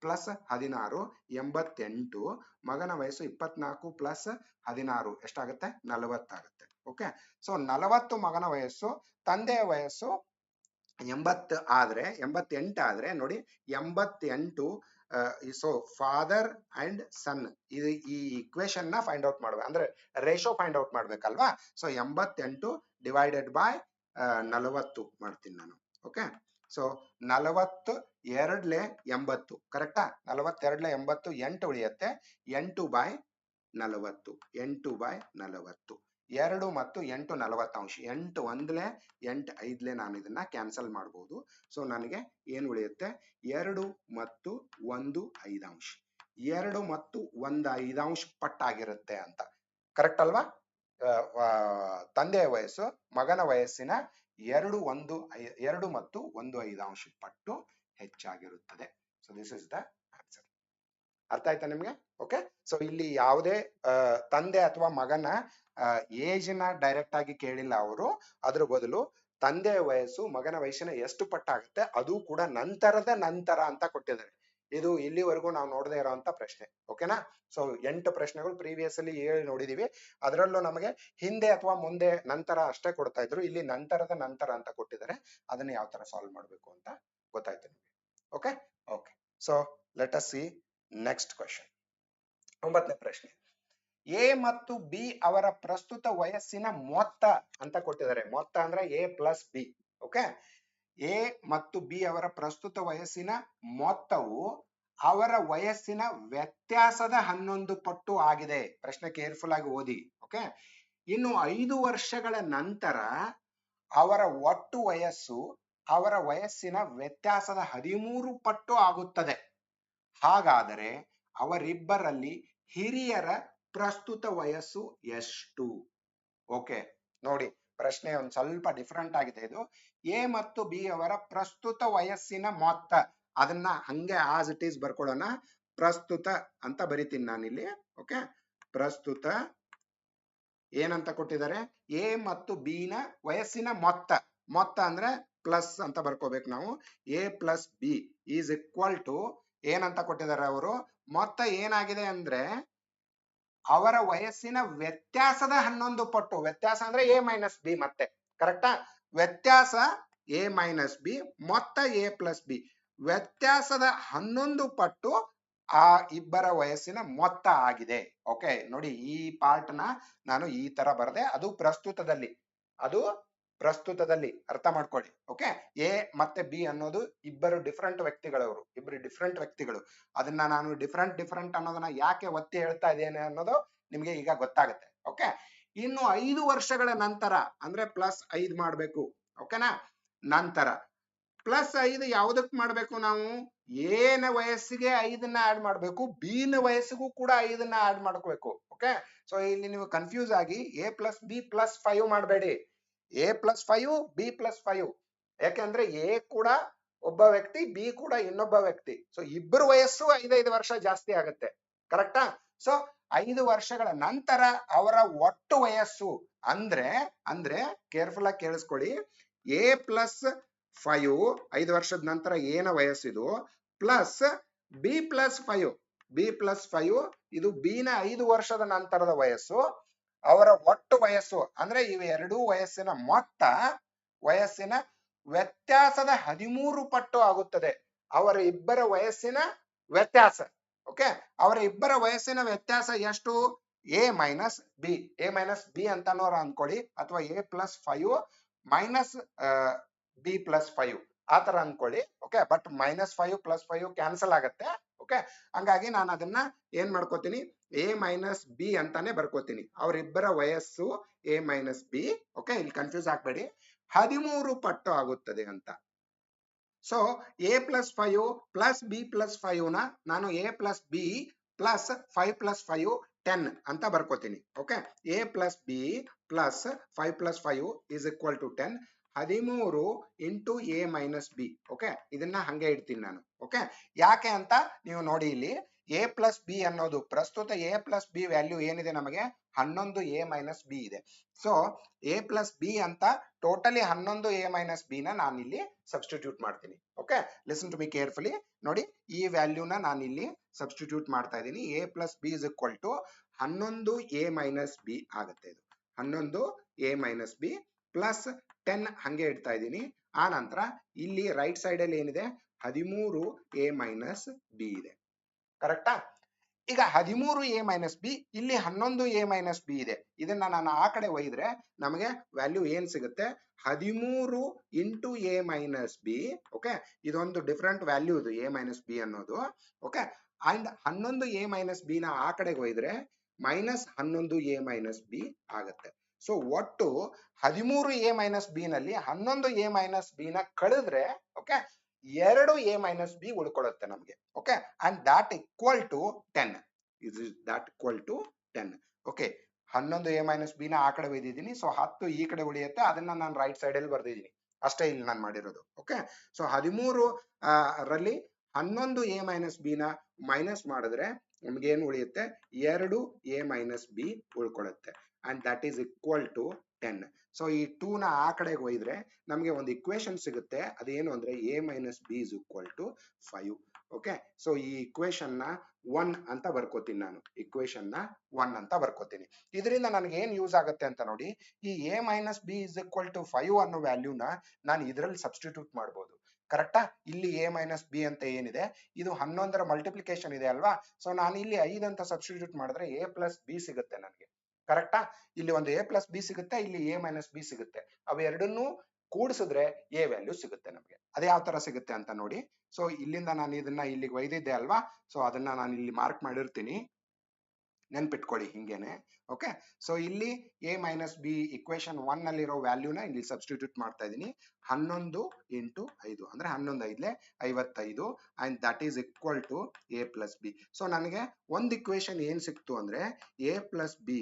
+ 16 88. ಮಗನ ವಯಸ್ಸು 24 + 16 ಎಷ್ಟಾಗುತ್ತೆ? 40 ಆಗುತ್ತೆ. ಓಕೆ, ಸೊ 40 ಮಗನ ವಯಸ್ಸು, ತಂದೆಯ ವಯಸ್ಸು 88 ಆದ್ರೆ ನೋಡಿ 88 ಸೊ ಫಾದರ್ ಅಂಡ್ ಸನ್ ಇದು ಈ ಇಕ್ವೇಶನ್ ನ ಫೈಂಡ್ ಔಟ್ ಮಾಡ್ಬೇಕು ಅಂದ್ರೆ ರೇಷೋ ಫೈಂಡ್ ಔಟ್ ಮಾಡ್ಬೇಕಲ್ವಾ. ಸೊ 88 ಡಿವೈಡೆಡ್ ಬೈ 40 ಮಾಡ್ತೀನಿ ನಾನು. ಓಕೆ, ಸೊ 42 80 ಕರೆಕ್ಟಾ. 42 80 8 ಉಳಿಯುತ್ತೆ. 8 ಬೈ 40 8 ಬೈ 40 2 ಮತ್ತು 8 40 ಅಂಶ. 8 ಒಂದ್ಲೆ 8 ಐದ್ಲೆ ನಾನು ಇದನ್ನ ಕ್ಯಾನ್ಸಲ್ ಮಾಡಬಹುದು. ಸೊ ನನಗೆ ಏನು ಉಳಿಯುತ್ತೆ 2 ಮತ್ತು 1 5 2 ಮತ್ತು 1 5 ಪಟ್ಟಾಗಿರುತ್ತೆ ಅಂತ. ಕರೆಕ್ಟ್ ಅಲ್ವಾ. ತಂದೆಯ ವಯಸ್ಸು ಮಗನ ವಯಸ್ಸಿನ 2 ಮತ್ತು 1 5 ಪಟ್ಟು ಹೆಚ್ಚಾಗಿರುತ್ತದೆ. So this is the answer. ಅರ್ಥ ಆಯ್ತಾ ನಿಮ್ಗೆ. ಓಕೆ, ಸೊ ಇಲ್ಲಿ ಯಾವುದೇ ತಂದೆ ಅಥವಾ ಮಗನ ಏಜ್ ನ ಡೈರೆಕ್ಟ್ ಆಗಿ ಕೇಳಿಲ್ಲ ಅವರು. ಅದ್ರ ಬದಲು ತಂದೆಯ ವಯಸ್ಸು ಮಗನ ವಯಸ್ಸಿನ ಎಷ್ಟು ಪಟ್ಟಾಗುತ್ತೆ ಅದು ಕೂಡ ನಂತರದ ನಂತರ ಅಂತ ಕೊಟ್ಟಿದ್ದಾರೆ. ಇದು ಇಲ್ಲಿವರೆಗೂ ನಾವು ನೋಡದೇ ಇರೋಂತ ಪ್ರಶ್ನೆ. ಓಕೆನಾ. ಸೊ 8 ಪ್ರಶ್ನೆಗಳು ಪ್ರೀವಿಯಸ್ ಅಲ್ಲಿ 7 ನೋಡಿದೀವಿ. ಅದರಲ್ಲೂ ನಮಗೆ ಹಿಂದೆ ಅಥವಾ ಮುಂದೆ ನಂತರ ಅಷ್ಟೇ ಕೊಡ್ತಾ ಇದ್ರು. ಇಲ್ಲಿ ನಂತರದ ನಂತರ ಅಂತ ಕೊಟ್ಟಿದ್ದಾರೆ. ಅದನ್ನ ಯಾವ ತರ ಸಾಲ್ವ್ ಮಾಡಬೇಕು ಅಂತ ಗೊತ್ತಾಯ್ತು ನಿಮಗೆ. Okay okay, so let us see next question. 9ನೇ ಪ್ರಶ್ನೆ. ಎ ಮತ್ತು ಬಿ ಅವರ ಪ್ರಸ್ತುತ ವಯಸ್ಸಿನ ಮೊತ್ತ ಅಂತ ಕೊಟ್ಟಿದ್ದಾರೆ. ಮೊತ್ತ ಅಂದ್ರೆ A plus B. Okay, A ಮತ್ತು ಬಿ ಅವರ ಪ್ರಸ್ತುತ ವಯಸ್ಸಿನ ಮೊತ್ತವು ಅವರ ವಯಸ್ಸಿನ ವ್ಯತ್ಯಾಸದ 11 ಪಟ್ಟು ಆಗಿದೆ. ಪ್ರಶ್ನೆ ಕೇರ್ಫುಲ್ ಆಗಿ ಓದಿ. ಓಕೆ, ಇನ್ನು 5 ವರ್ಷಗಳ ನಂತರ ಅವರ ಒಟ್ಟು ವಯಸ್ಸು ಅವರ ವಯಸ್ಸಿನ ವ್ಯತ್ಯಾಸದ 13 ಪಟ್ಟು ಆಗುತ್ತದೆ. ಹಾಗಾದರೆ ಅವರಿಬ್ಬರಲ್ಲಿ ಹಿರಿಯರ ಪ್ರಸ್ತುತ ವಯಸ್ಸು ಎಷ್ಟು? ಓಕೆ ನೋಡಿ, ಪ್ರಶ್ನೆ ಒಂದ್ ಸ್ವಲ್ಪ ಡಿಫ್ರೆಂಟ್ ಆಗಿದೆ ಇದು. ಎ ಮತ್ತು ಬಿ ಅವರ ಪ್ರಸ್ತುತ ವಯಸ್ಸಿನ ಮೊತ್ತ, ಅದನ್ನ ಹಂಗೆ ಆಸ್ ಇಟ್ ಈಸ್ ಬರ್ಕೊಳ್ಳೋಣ. ಪ್ರಸ್ತುತ ಅಂತ ಬರಿತೀನಿ ನಾನಿಲ್ಲಿ. ಓಕೆ, ಪ್ರಸ್ತುತ ಏನಂತ ಕೊಟ್ಟಿದ್ದಾರೆ, ಎ ಮತ್ತು ಬಿ ನ ವಯಸ್ಸಿನ ಮೊತ್ತ. ಮೊತ್ತ ಅಂದ್ರೆ ಪ್ಲಸ್ ಅಂತ ಬರ್ಕೋಬೇಕು ನಾವು. A plus b is equal to ಏನಂತ ಕೊಟ್ಟಿದ್ದಾರೆ ಅವರು, ಮೊತ್ತ ಏನಾಗಿದೆ ಅಂದ್ರೆ ಅವರ ವಯಸ್ಸಿನ ವ್ಯತ್ಯಾಸದ 11 ಪಟ್ಟು. ವ್ಯತ್ಯಾಸ ಅಂದ್ರೆ ಎ ಮೈನಸ್ ಬಿ. ಮತ್ತೆ ಕರೆಕ್ಟಾ. ವ್ಯತ್ಯಾಸ ಎ ಮೈನಸ್ ಬಿ, ಮೊತ್ತ ಎ ಪ್ಲಸ್ ಬಿ. ವ್ಯತ್ಯಾಸದ 11 ಪಟ್ಟು ಆ ಇಬ್ಬರ ವಯಸ್ಸಿನ ಮೊತ್ತ ಆಗಿದೆ. ಓಕೆ ನೋಡಿ, ಈ ಪಾರ್ಟ್ ನ ನಾನು ಈ ತರ ಬರದೆ. ಅದು ಪ್ರಸ್ತುತದಲ್ಲಿ, ಅದು ಪ್ರಸ್ತುತದಲ್ಲಿ ಅರ್ಥ ಮಾಡ್ಕೊಳ್ಳಿ. ಓಕೆ, ಎ ಮತ್ತೆ ಬಿ ಅನ್ನೋದು ಇಬ್ಬರು ಡಿಫ್ರೆಂಟ್ ವ್ಯಕ್ತಿಗಳವರು, ಇಬ್ಬರು ಡಿಫ್ರೆಂಟ್ ವ್ಯಕ್ತಿಗಳು. ಅದನ್ನ ನಾನು ಡಿಫ್ರೆಂಟ್ ಅನ್ನೋದನ್ನ ಯಾಕೆ ಒತ್ತಿ ಹೇಳ್ತಾ ಇದ್ದೇನೆ ಅನ್ನೋದು ನಿಮ್ಗೆ ಈಗ ಗೊತ್ತಾಗುತ್ತೆ. ಓಕೆ, ಇನ್ನು 5 ವರ್ಷಗಳ ನಂತರ ಅಂದ್ರೆ ಪ್ಲಸ್ 5 ಮಾಡ್ಬೇಕು. ಓಕೆನಾ. ನಂತರ ಪ್ಲಸ್ 5 ಯಾವ್ದಕ್ ಮಾಡ್ಬೇಕು ನಾವು, ಎ ನ ವಯಸ್ಸಿಗೆ 5ನ್ನ ಆಡ್ ಮಾಡ್ಬೇಕು, ಬಿ ನ ವಯಸ್ಸಿಗೂ ಕೂಡ 5ನ್ನ ಆಡ್ ಮಾಡ್ಕೋಬೇಕು. ಓಕೆ, ಸೊ ಇಲ್ಲಿ ನೀವು ಕನ್ಫ್ಯೂಸ್ ಆಗಿ ಎ ಪ್ಲಸ್ ಬಿ ಪ್ಲಸ್ 5 ಮಾಡಬೇಡಿ. A plus 5 b plus 5. ಯಾಕೆಂದ್ರೆ ಎ ಕೂಡ ಒಬ್ಬ ವ್ಯಕ್ತಿ, ಬಿ ಕೂಡ ಇನ್ನೊಬ್ಬ ವ್ಯಕ್ತಿ. ಸೊ ಇಬ್ಬರು ವಯಸ್ಸು 5 ವರ್ಷ ಜಾಸ್ತಿ ಆಗುತ್ತೆ. ಕರೆಕ್ಟಾ. ಸೊ 5 ವರ್ಷಗಳ ನಂತರ ಅವರ ಒಟ್ಟು ವಯಸ್ಸು ಅಂದ್ರೆ ಕೇರ್ಫುಲ್ ಆಗಿ ಕೇಳಿಸ್ಕೊಳ್ಳಿ. ಎ ಪ್ಲಸ್ 5 5 ವರ್ಷದ ನಂತರ ಏನ ವಯಸ್ಸಿದು, plus b plus 5 b plus 5 ಇದು ಬಿ ನ 5 ವರ್ಷದ ನಂತರದ ವಯಸ್ಸು. ಅವರ ಒಟ್ಟು ವಯಸ್ಸು ಅಂದ್ರೆ ಇವೆರಡೂ ವಯಸ್ಸಿನ ಮೊತ್ತ ವಯಸ್ಸಿನ ವ್ಯತ್ಯಾಸದ 13 ಪಟ್ಟು ಆಗುತ್ತದೆ. ಅವರ ಇಬ್ಬರ ವಯಸ್ಸಿನ ವ್ಯತ್ಯಾಸ. ಓಕೆ, ಅವರ ಇಬ್ಬರ ವಯಸ್ಸಿನ ವ್ಯತ್ಯಾಸ ಎಷ್ಟು, a minus b. A minus b ಅಂತಾನೋರು ಅನ್ಕೊಳ್ಳಿ, ಅಥವಾ a plus 5 minus b plus 5 ಆತರ ಅನ್ಕೊಳ್ಳಿ. ಓಕೆ, ಬಟ್ -5 +5 ಕ್ಯಾನ್ಸಲ್ ಆಗತ್ತೆ. ಓಕೆ, ಹಂಗಾಗಿ ನಾನು ಅದನ್ನ ಏನ್ ಮಾಡ್ಕೋತೀನಿ, ಎ ಮೈನಸ್ ಬಿ ಅಂತಾನೆ ಬರ್ಕೋತೀನಿ. ಅವರಿಬ್ಬರ ವಯಸ್ಸು ಎ ಮೈನಸ್ ಬಿ. ಓಕೆ, ಇಲ್ಲಿ ಕನ್ಫ್ಯೂಸ್ ಆಗ್ಬೇಡಿ, 13 ಪಟ್ಟು ಆಗುತ್ತದೆ ಅಂತ. So a plus 5 plus b plus 5 ನ ನಾನು a plus b plus 5 plus 5 10 ಅಂತ ಬರ್ಕೋತೀನಿ. Okay, a plus b plus 5 plus 5 is equal to 10. 13 into a minus b. Okay, ಇದನ್ನ ಹಂಗೆ ಇಡ್ತೀನಿ ನಾನು. ಓಕೆ, ಯಾಕೆ ಅಂತ ನೀವು ನೋಡಿ, ಇಲ್ಲಿ ಎ ಪ್ಲಸ್ ಬಿ ಅನ್ನೋದು ಪ್ರಸ್ತುತ ಎ ಪ್ಲಸ್ ಬಿ ವ್ಯಾಲ್ಯೂ ಏನಿದೆ ನಮಗೆ 11 ಎ ಮೈನಸ್ ಬಿ ಇದೆ. ಸೊ ಎ ಪ್ಲಸ್ ಬಿ ಅಂತ ಟೋಟಲಿ 11 ಎ ಮೈನಸ್ ಬಿ ನ ನಾನು ಇಲ್ಲಿ ಸಬ್ಸ್ಟಿಟ್ಯೂಟ್ ಮಾಡ್ತೀನಿ. Okay, listen to me carefully. ನೋಡಿ, ಈ ವ್ಯಾಲ್ಯೂನ ನಾನು ಇಲ್ಲಿ ಸಬ್ಸ್ಟಿಟ್ಯೂಟ್ ಮಾಡ್ತಾ ಇದ್ದೀನಿ. A plus b is equal to 11 a minus b ಆಗುತ್ತೆ. ಇದು 11 ಎ ಮೈನಸ್ ಬಿ ಪ್ಲಸ್ 10 ಹಂಗೆ ಇಡ್ತಾ ಇದ್ದೀನಿ. ಆ ನಂತರ ಇಲ್ಲಿ ರೈಟ್ ಸೈಡ್ ಅಲ್ಲಿ ಏನಿದೆ 13 ಎ ಮೈನಸ್ ಬಿ ಇದೆ. ಕರೆಕ್ಟಾ? ಈಗ 13a - b, ಇಲ್ಲಿ 11a - b ಇದೆ. ಇದನ್ನ ನಾನು ಆ ಕಡೆ ಒಯ್ದ್ರೆ ನಮಗೆ ವ್ಯಾಲ್ಯೂ ಏನ್ ಸಿಗುತ್ತೆ? 13 ಇಂಟು a - b. ಓಕೆ, ಇದೊಂದು ಡಿಫರೆಂಟ್ ವ್ಯಾಲ್ಯೂ ಇದು a - b ಅನ್ನೋದು. ಓಕೆ, ಅಂಡ್ 11a - b ನ ಆ ಕಡೆಗೆ ಒಯ್ದ್ರೆ -11a - b ಆಗುತ್ತೆ. ಸೊ ಒಟ್ಟು 13a - b ನಲ್ಲಿ 11a - b ನ ಕಳೆದ್ರೆ ಓಕೆ 2a - b ಉಳ್ಕೊಳ್ಳುತ್ತೆ ನಮಗೆ. Okay, and that equal to 10. Is that equal to 10. Okay, 11a - b ನ ಆ ಕಡೆ ಒಯ್ದಿದ್ದೀನಿ. ಸೊ 10 ಈ ಕಡೆ ಉಳಿಯುತ್ತೆ, ಅದನ್ನ ನಾನು ರೈಟ್ ಸೈಡ್ ಅಲ್ಲಿ ಬರ್ದಿದ್ದೀನಿ. ಅಷ್ಟೇ ಇಲ್ಲಿ ನಾನು ಮಾಡಿರೋದು. ಓಕೆ, ಸೊ 13 ರಲ್ಲಿ 11a - b ನ ಮೈನಸ್ ಮಾಡಿದ್ರೆ ನಮ್ಗೆ ಏನು ಉಳಿಯುತ್ತೆ? 2a - b ಉಳ್ಕೊಳ್ಳುತ್ತೆ. And that is equal to 10. So ಈ 2 ನ ಆ ಕಡೆಗೆ ಒಯ್ದ್ರೆ ನಮಗೆ ಒಂದು ಇಕ್ವೇಶನ್ ಸಿಗುತ್ತೆ. ಅದೇನು ಅಂದ್ರೆ a - b is equal to 5. Okay, so ಈ ಇಕ್ವೇಶನ್ ನ 1 ಅಂತ ಬರ್ಕೋತೀನಿ ನಾನು. ಇಕ್ವೇಶನ್ ನ 1 ಅಂತ ಬರ್ಕೋತೀನಿ. ಇದರಿಂದ ನನಗೆ ಏನ್ ಯೂಸ್ ಆಗುತ್ತೆ ಅಂತ ನೋಡಿ. ಈ a - b is equal to 5 ಅನ್ನೋ ವ್ಯಾಲ್ಯೂನ ನಾನು ಇದರಲ್ಲಿ ಸಬ್ಸ್ಟಿಟ್ಯೂಟ್ ಮಾಡಬಹುದು. ಕರೆಕ್ಟಾ? ಇಲ್ಲಿ a - b ಅಂತ ಏನಿದೆ ಇದು 11ರ ಮಲ್ಟಿಪ್ಲಿಕೇಶನ್ ಇದೆ ಅಲ್ವಾ? ಸೊ ನಾನು ಇಲ್ಲಿ 5 ಅಂತ ಸಬ್ಸ್ಟಿಟ್ಯೂಟ್ ಮಾಡಿದ್ರೆ a + b ಸಿಗುತ್ತೆ ನನಗೆ. ಕರೆಕ್ಟಾ? ಇಲ್ಲಿ ಒಂದು a + b ಸಿಗುತ್ತೆ, ಇಲ್ಲಿ a - b ಸಿಗುತ್ತೆ. ಅವೆರಡನ್ನೂ ಕೂಡಿಸಿದ್ರೆ a ವ್ಯಾಲ್ಯೂ ಸಿಗುತ್ತೆ ನಮಗೆ. ಅದು ಯಾವ ತರ ಸಿಗುತ್ತೆ ಅಂತ ನೋಡಿ. ಸೊ ಇಲ್ಲಿಂದ ನಾನು ಇದನ್ನ ಇಲ್ಲಿಗೆ ಒಯ್ದಿದ್ದೆ ಅಲ್ವಾ? ಸೊ ಅದನ್ನ ನಾನು ಇಲ್ಲಿ ಮಾರ್ಕ್ ಮಾಡಿರ್ತೀನಿ, ನೆನ್ಪಿಟ್ಕೊಳ್ಳಿ ಹಿಂಗೇನೆ. ಓಕೆ, ಸೊ ಇಲ್ಲಿ a - b ಇಕ್ವೇಶನ್ 1 ನಲ್ಲಿರೋ ವ್ಯಾಲ್ಯೂನ ಇಲ್ಲಿ ಸಬ್ಸ್ಟಿಟ್ಯೂಟ್ ಮಾಡ್ತಾ ಇದ್ದೀನಿ. 11 ಇಂಟು 5 ಅಂದ್ರೆ 11 5 55 and that is equal to a + b. So ನನಗೆ ಒಂದು ಇಕ್ವೇಶನ್ ಏನ್ ಸಿಕ್ತು ಅಂದ್ರೆ a + b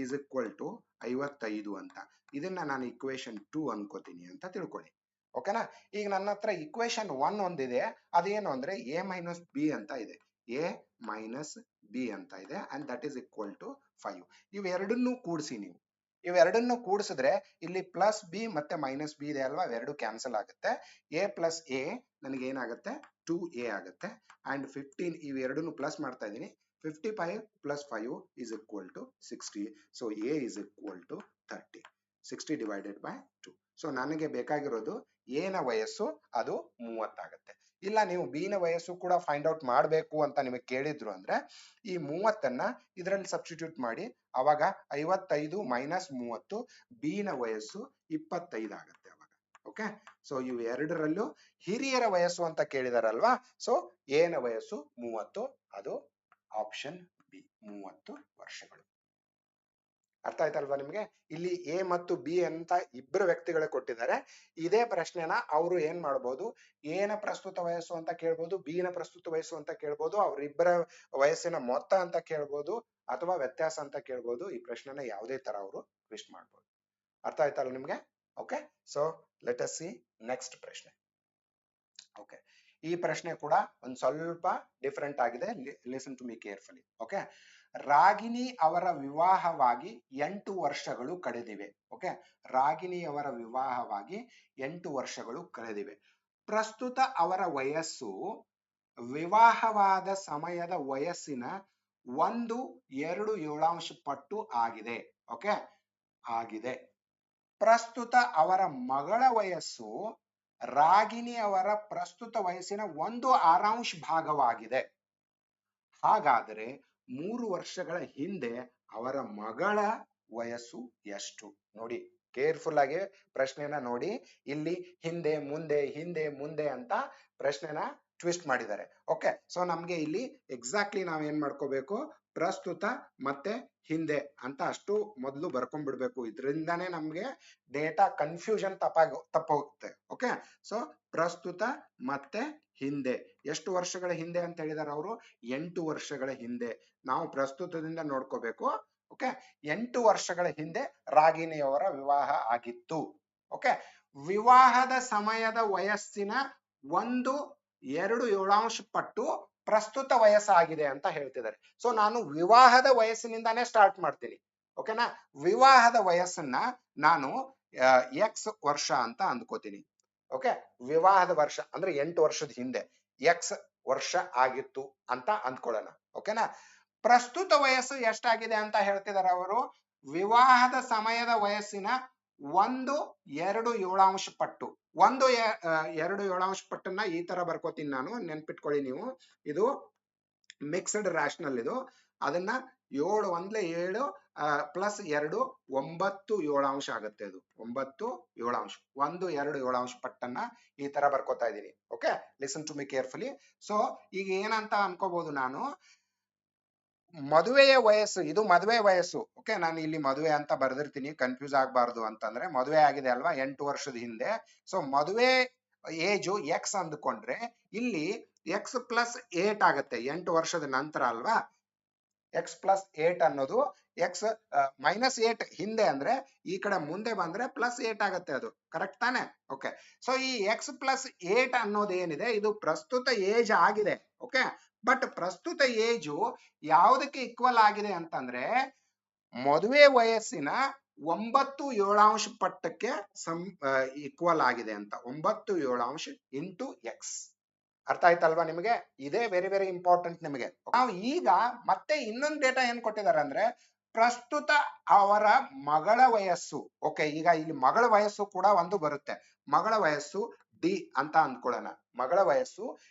is equal to 55 ಅಂತ. ಇದನ್ನ ನಾನು ಇಕ್ವೇಶನ್ 2 ಅನ್ಕೋತೀನಿ ಅಂತ ತಿಳ್ಕೊಳ್ಳಿ. ಓಕೆನಾ? ಈಗ ನನ್ನ ಹತ್ರ ಇಕ್ವೇಶನ್ 1 ಒಂದಿದೆ, ಅದೇನು ಅಂದ್ರೆ a - b ಅಂತ ಇದೆ. a - b ಅಂತ ಇದೆ and that is equal to 5. ಇವೆರಡನ್ನೂ ಕೂಡಿಸಿ ನೀವು. ಇವೆರಡನ್ನು ಕೂಡಿಸಿದ್ರೆ ಇಲ್ಲಿ ಪ್ಲಸ್ ಬಿ ಮತ್ತೆ ಮೈನಸ್ ಬಿ ಇದೆ ಅಲ್ವಾ, ಅವೆರಡು ಕ್ಯಾನ್ಸಲ್ ಆಗುತ್ತೆ. a + a ನನಗೆ ಏನಾಗುತ್ತೆ? 2a ಆಗುತ್ತೆ. ಅಂಡ್ 15 ಇವೆರಡನ್ನು ಪ್ಲಸ್ ಮಾಡ್ತಾ ಇದ್ದೀನಿ. 55 + 5 is equal to 60. So a is equal to 30. 60 divided by 2. So ನನಗೆ ಬೇಕಾಗಿರೋದು a ನ ವಯಸ್ಸು ಅದು 30 ಆಗುತ್ತೆ. ಇಲ್ಲ ನೀವು ಬಿ ನ ವಯಸ್ಸು ಕೂಡ ಫೈಂಡ್ ಔಟ್ ಮಾಡಬೇಕು ಅಂತ ನಿಮಗೆ ಕೇಳಿದ್ರು ಅಂದ್ರೆ ಈ 30ಅನ್ನ ಇದರಲ್ಲಿ ಸಬ್ಸ್ಟಿಟ್ಯೂಟ್ ಮಾಡಿ, ಅವಾಗ 55 - 30 ಬಿ ನ ವಯಸ್ಸು 25 ಆಗುತ್ತೆ ಅವಾಗ. ಓಕೆ, ಸೊ ಇವು ಎರಡರಲ್ಲೂ ಹಿರಿಯರ ವಯಸ್ಸು ಅಂತ ಕೇಳಿದಾರಲ್ವಾ? ಸೊ ಎ ನ ವಯಸ್ಸು 30, ಅದು ಆಪ್ಷನ್ ಬಿ, 30 ವರ್ಷಗಳು. ಅರ್ಥ ಆಯ್ತಲ್ವಾ ನಿಮ್ಗೆ? ಇಲ್ಲಿ ಎ ಮತ್ತು ಬಿ ಅಂತ ಇಬ್ಬರು ವ್ಯಕ್ತಿಗಳೇ ಕೊಟ್ಟಿದ್ದಾರೆ. ಇದೇ ಪ್ರಶ್ನೆನ ಅವರು ಏನ್ ಮಾಡ್ಬೋದು? ಎ ನ ಪ್ರಸ್ತುತ ವಯಸ್ಸು ಅಂತ ಕೇಳ್ಬೋದು, ಬಿ ನ ಪ್ರಸ್ತುತ ವಯಸ್ಸು ಅಂತ ಕೇಳ್ಬೋದು, ಅವರಿಬ್ಬರ ವಯಸ್ಸಿನ ಮೊತ್ತ ಅಂತ ಕೇಳ್ಬೋದು, ಅಥವಾ ವ್ಯತ್ಯಾಸ ಅಂತ ಕೇಳ್ಬೋದು. ಈ ಪ್ರಶ್ನೆನ ಯಾವುದೇ ತರ ಅವರು ಟ್ವಿಸ್ಟ್ ಮಾಡ್ಬೋದು. ಅರ್ಥ ಆಯ್ತಲ್ಲ ನಿಮ್ಗೆ? Okay, so let us see next ಪ್ರಶ್ನೆ. ಓಕೆ, ಈ ಪ್ರಶ್ನೆ ಕೂಡ ಒಂದ್ ಸ್ವಲ್ಪ ಡಿಫರೆಂಟ್ ಆಗಿದೆ. Listen to me carefully. Okay, Ragini ಅವರ ವಿವಾಹವಾಗಿ 8 ವರ್ಷಗಳು ಕಳೆದಿವೆ. ಓಕೆ, ರಾಗಿಣಿ ಅವರ ವಿವಾಹವಾಗಿ 8 ವರ್ಷಗಳು ಕಳೆದಿವೆ. ಪ್ರಸ್ತುತ ಅವರ ವಯಸ್ಸು ವಿವಾಹವಾದ ಸಮಯದ ವಯಸ್ಸಿನ 1/2 ಪಟ್ಟು ಆಗಿದೆ. ಓಕೆ, ಆಗಿದೆ. ಪ್ರಸ್ತುತ ಅವರ ಮಗಳ ವಯಸ್ಸು ರಾಗಿಣಿ ಅವರ ಪ್ರಸ್ತುತ ವಯಸ್ಸಿನ 1/6 ಭಾಗವಾಗಿದೆ. ಹಾಗಾದರೆ 3 ವರ್ಷಗಳ ಹಿಂದೆ ಅವರ ಮಗಳ ವಯಸ್ಸು ಎಷ್ಟು? ನೋಡಿ, ಕೇರ್ಫುಲ್ ಆಗಿ ಪ್ರಶ್ನೆನ ನೋಡಿ. ಇಲ್ಲಿ ಹಿಂದೆ ಮುಂದೆ ಹಿಂದೆ ಮುಂದೆ ಅಂತ ಪ್ರಶ್ನೆನ ಟ್ವಿಸ್ಟ್ ಮಾಡಿದ್ದಾರೆ. ಓಕೆ, ಸೊ ನಮ್ಗೆ ಇಲ್ಲಿ ಎಕ್ಸಾಕ್ಟ್ಲಿ ನಾವ್ ಏನ್ ಮಾಡ್ಕೋಬೇಕು? ಪ್ರಸ್ತುತ ಮತ್ತೆ ಹಿಂದೆ ಅಂತ ಅಷ್ಟು ಮೊದಲು ಬರ್ಕೊಂಡ್ಬಿಡ್ಬೇಕು. ಇದರಿಂದಾನೇ ನಮ್ಗೆ ಡೇಟಾ ಕನ್ಫ್ಯೂಷನ್ ತಪ್ಪೋಗುತ್ತೆ. ಓಕೆ, ಸೊ ಪ್ರಸ್ತುತ ಮತ್ತೆ ಹಿಂದೆ ಎಷ್ಟು ವರ್ಷಗಳ ಹಿಂದೆ ಅಂತ ಹೇಳಿದಾರೆ ಅವರು? 8 ವರ್ಷಗಳ ಹಿಂದೆ. ನಾವು ಪ್ರಸ್ತುತದಿಂದ ನೋಡ್ಕೋಬೇಕು. ಓಕೆ, 8 ವರ್ಷಗಳ ಹಿಂದೆ ರಾಗಿಣಿಯವರ ವಿವಾಹ ಆಗಿತ್ತು. ಓಕೆ, ವಿವಾಹದ ಸಮಯದ ವಯಸ್ಸಿನ 1/2 ಪಟ್ಟು ಪ್ರಸ್ತುತ ವಯಸ್ಸಾಗಿದೆ ಅಂತ ಹೇಳ್ತಿದ್ದಾರೆ. ಸೊ ನಾನು ವಿವಾಹದ ವಯಸ್ಸಿನಿಂದಾನೇ ಸ್ಟಾರ್ಟ್ ಮಾಡ್ತೀನಿ. ಓಕೆನಾ? ವಿವಾಹದ ವಯಸ್ಸನ್ನ ನಾನು ಎಕ್ಸ್ ವರ್ಷ ಅಂತ ಅಂದ್ಕೋತೀನಿ. ಓಕೆ, ವಿವಾಹದ ವರ್ಷ ಅಂದ್ರೆ 8 ವರ್ಷದ ಹಿಂದೆ ಎಕ್ಸ್ ವರ್ಷ ಆಗಿತ್ತು ಅಂತ ಅಂದ್ಕೊಳ್ಳೋಣ. ಓಕೆನಾ? ಪ್ರಸ್ತುತ ವಯಸ್ಸು ಎಷ್ಟಾಗಿದೆ ಅಂತ ಹೇಳ್ತಿದ್ದಾರೆ ಅವರು? ವಿವಾಹದ ಸಮಯದ ವಯಸ್ಸಿನ 1/2 ಪಟ್ಟು. 1/2 ಪಟ್ಟನ್ನ ಈ ತರ ಬರ್ಕೋತೀನಿ ನಾನು, ನೆನ್ಪಿಟ್ಕೊಳ್ಳಿ ನೀವು. ಇದು ಮಿಕ್ಸ್ಡ್ ರ್ಯಾಷನಲ್ ಇದು. ಅದನ್ನ 7 ಒಂದ್ಲೆ 7 ಪ್ಲಸ್ 2 9 7 ಆಗುತ್ತೆ. ಅದು 9 7. 1 2 7 ಪಟ್ಟನ್ನ ಈ ತರ ಬರ್ಕೋತಾ ಇದೀನಿ. Okay, listen to me carefully. So ಈಗ ಏನಂತ ಅನ್ಕೋಬಹುದು ನಾನು, ಮದುವೆಯ ವಯಸ್ಸು, ಇದು ಮದುವೆ ವಯಸ್ಸು. ಓಕೆ, ನಾನು ಇಲ್ಲಿ ಮದುವೆ ಅಂತ ಬರ್ದಿರ್ತೀನಿ ಕನ್ಫ್ಯೂಸ್ ಆಗ್ಬಾರ್ದು ಅಂತಂದ್ರೆ, ಮದುವೆ ಆಗಿದೆ ಅಲ್ವಾ 8 ವರ್ಷದ ಹಿಂದೆ. ಸೊ ಮದುವೆ ಏಜು ಎಕ್ಸ್ ಅಂದ್ಕೊಂಡ್ರೆ ಇಲ್ಲಿ ಎಕ್ಸ್ ಪ್ಲಸ್ 8 ಆಗತ್ತೆ 8 ವರ್ಷದ ನಂತರ ಅಲ್ವಾ. ಎಕ್ಸ್ ಪ್ಲಸ್ 8 ಅನ್ನೋದು ಎಕ್ಸ್ ಮೈನಸ್ 8 ಹಿಂದೆ ಅಂದ್ರೆ ಈ ಕಡೆ ಮುಂದೆ ಬಂದ್ರೆ ಪ್ಲಸ್ 8 ಆಗತ್ತೆ. ಅದು ಕರೆಕ್ಟ್ ತಾನೆ? ಓಕೆ, ಸೊ ಈ ಎಕ್ಸ್ ಪ್ಲಸ್ 8 ಅನ್ನೋದು ಏನಿದೆ ಇದು ಪ್ರಸ್ತುತ ಏಜ್ ಆಗಿದೆ. ಓಕೆ, ಬಟ್ ಪ್ರಸ್ತುತ ಏಜು ಯಾವುದಕ್ಕೆ ಈಕ್ವಲ್ ಆಗಿದೆ ಅಂತಂದ್ರೆ ಮದುವೆ ವಯಸ್ಸಿನ 9/7 ಪಟ್ಟಕ್ಕೆ ಈಕ್ವಲ್ ಆಗಿದೆ ಅಂತ. 9/7 ಇಂಟು ಎಕ್ಸ್. ಅರ್ಥ ಆಯ್ತಲ್ವಾ ನಿಮಗೆ? ಇದೇ ವೆರಿ ವೆರಿ ಇಂಪಾರ್ಟೆಂಟ್ ನಿಮಗೆ. ನಾವು ಈಗ ಮತ್ತೆ ಇನ್ನೊಂದು ಡೇಟಾ ಏನ್ ಕೊಟ್ಟಿದ್ದಾರೆ ಅಂದ್ರೆ ಪ್ರಸ್ತುತ ಅವರ ಮಗಳ ವಯಸ್ಸು. ಓಕೆ, ಈಗ ಇಲ್ಲಿ ಮಗಳ ವಯಸ್ಸು ಕೂಡ ಒಂದು ಬರುತ್ತೆ. ಮಗಳ ವಯಸ್ಸು ಡಿ ಅಂತ ಅಂದ್ಕೊಳ್ಳೋಣ. ಮಗಳ ವಯಸ್ಸು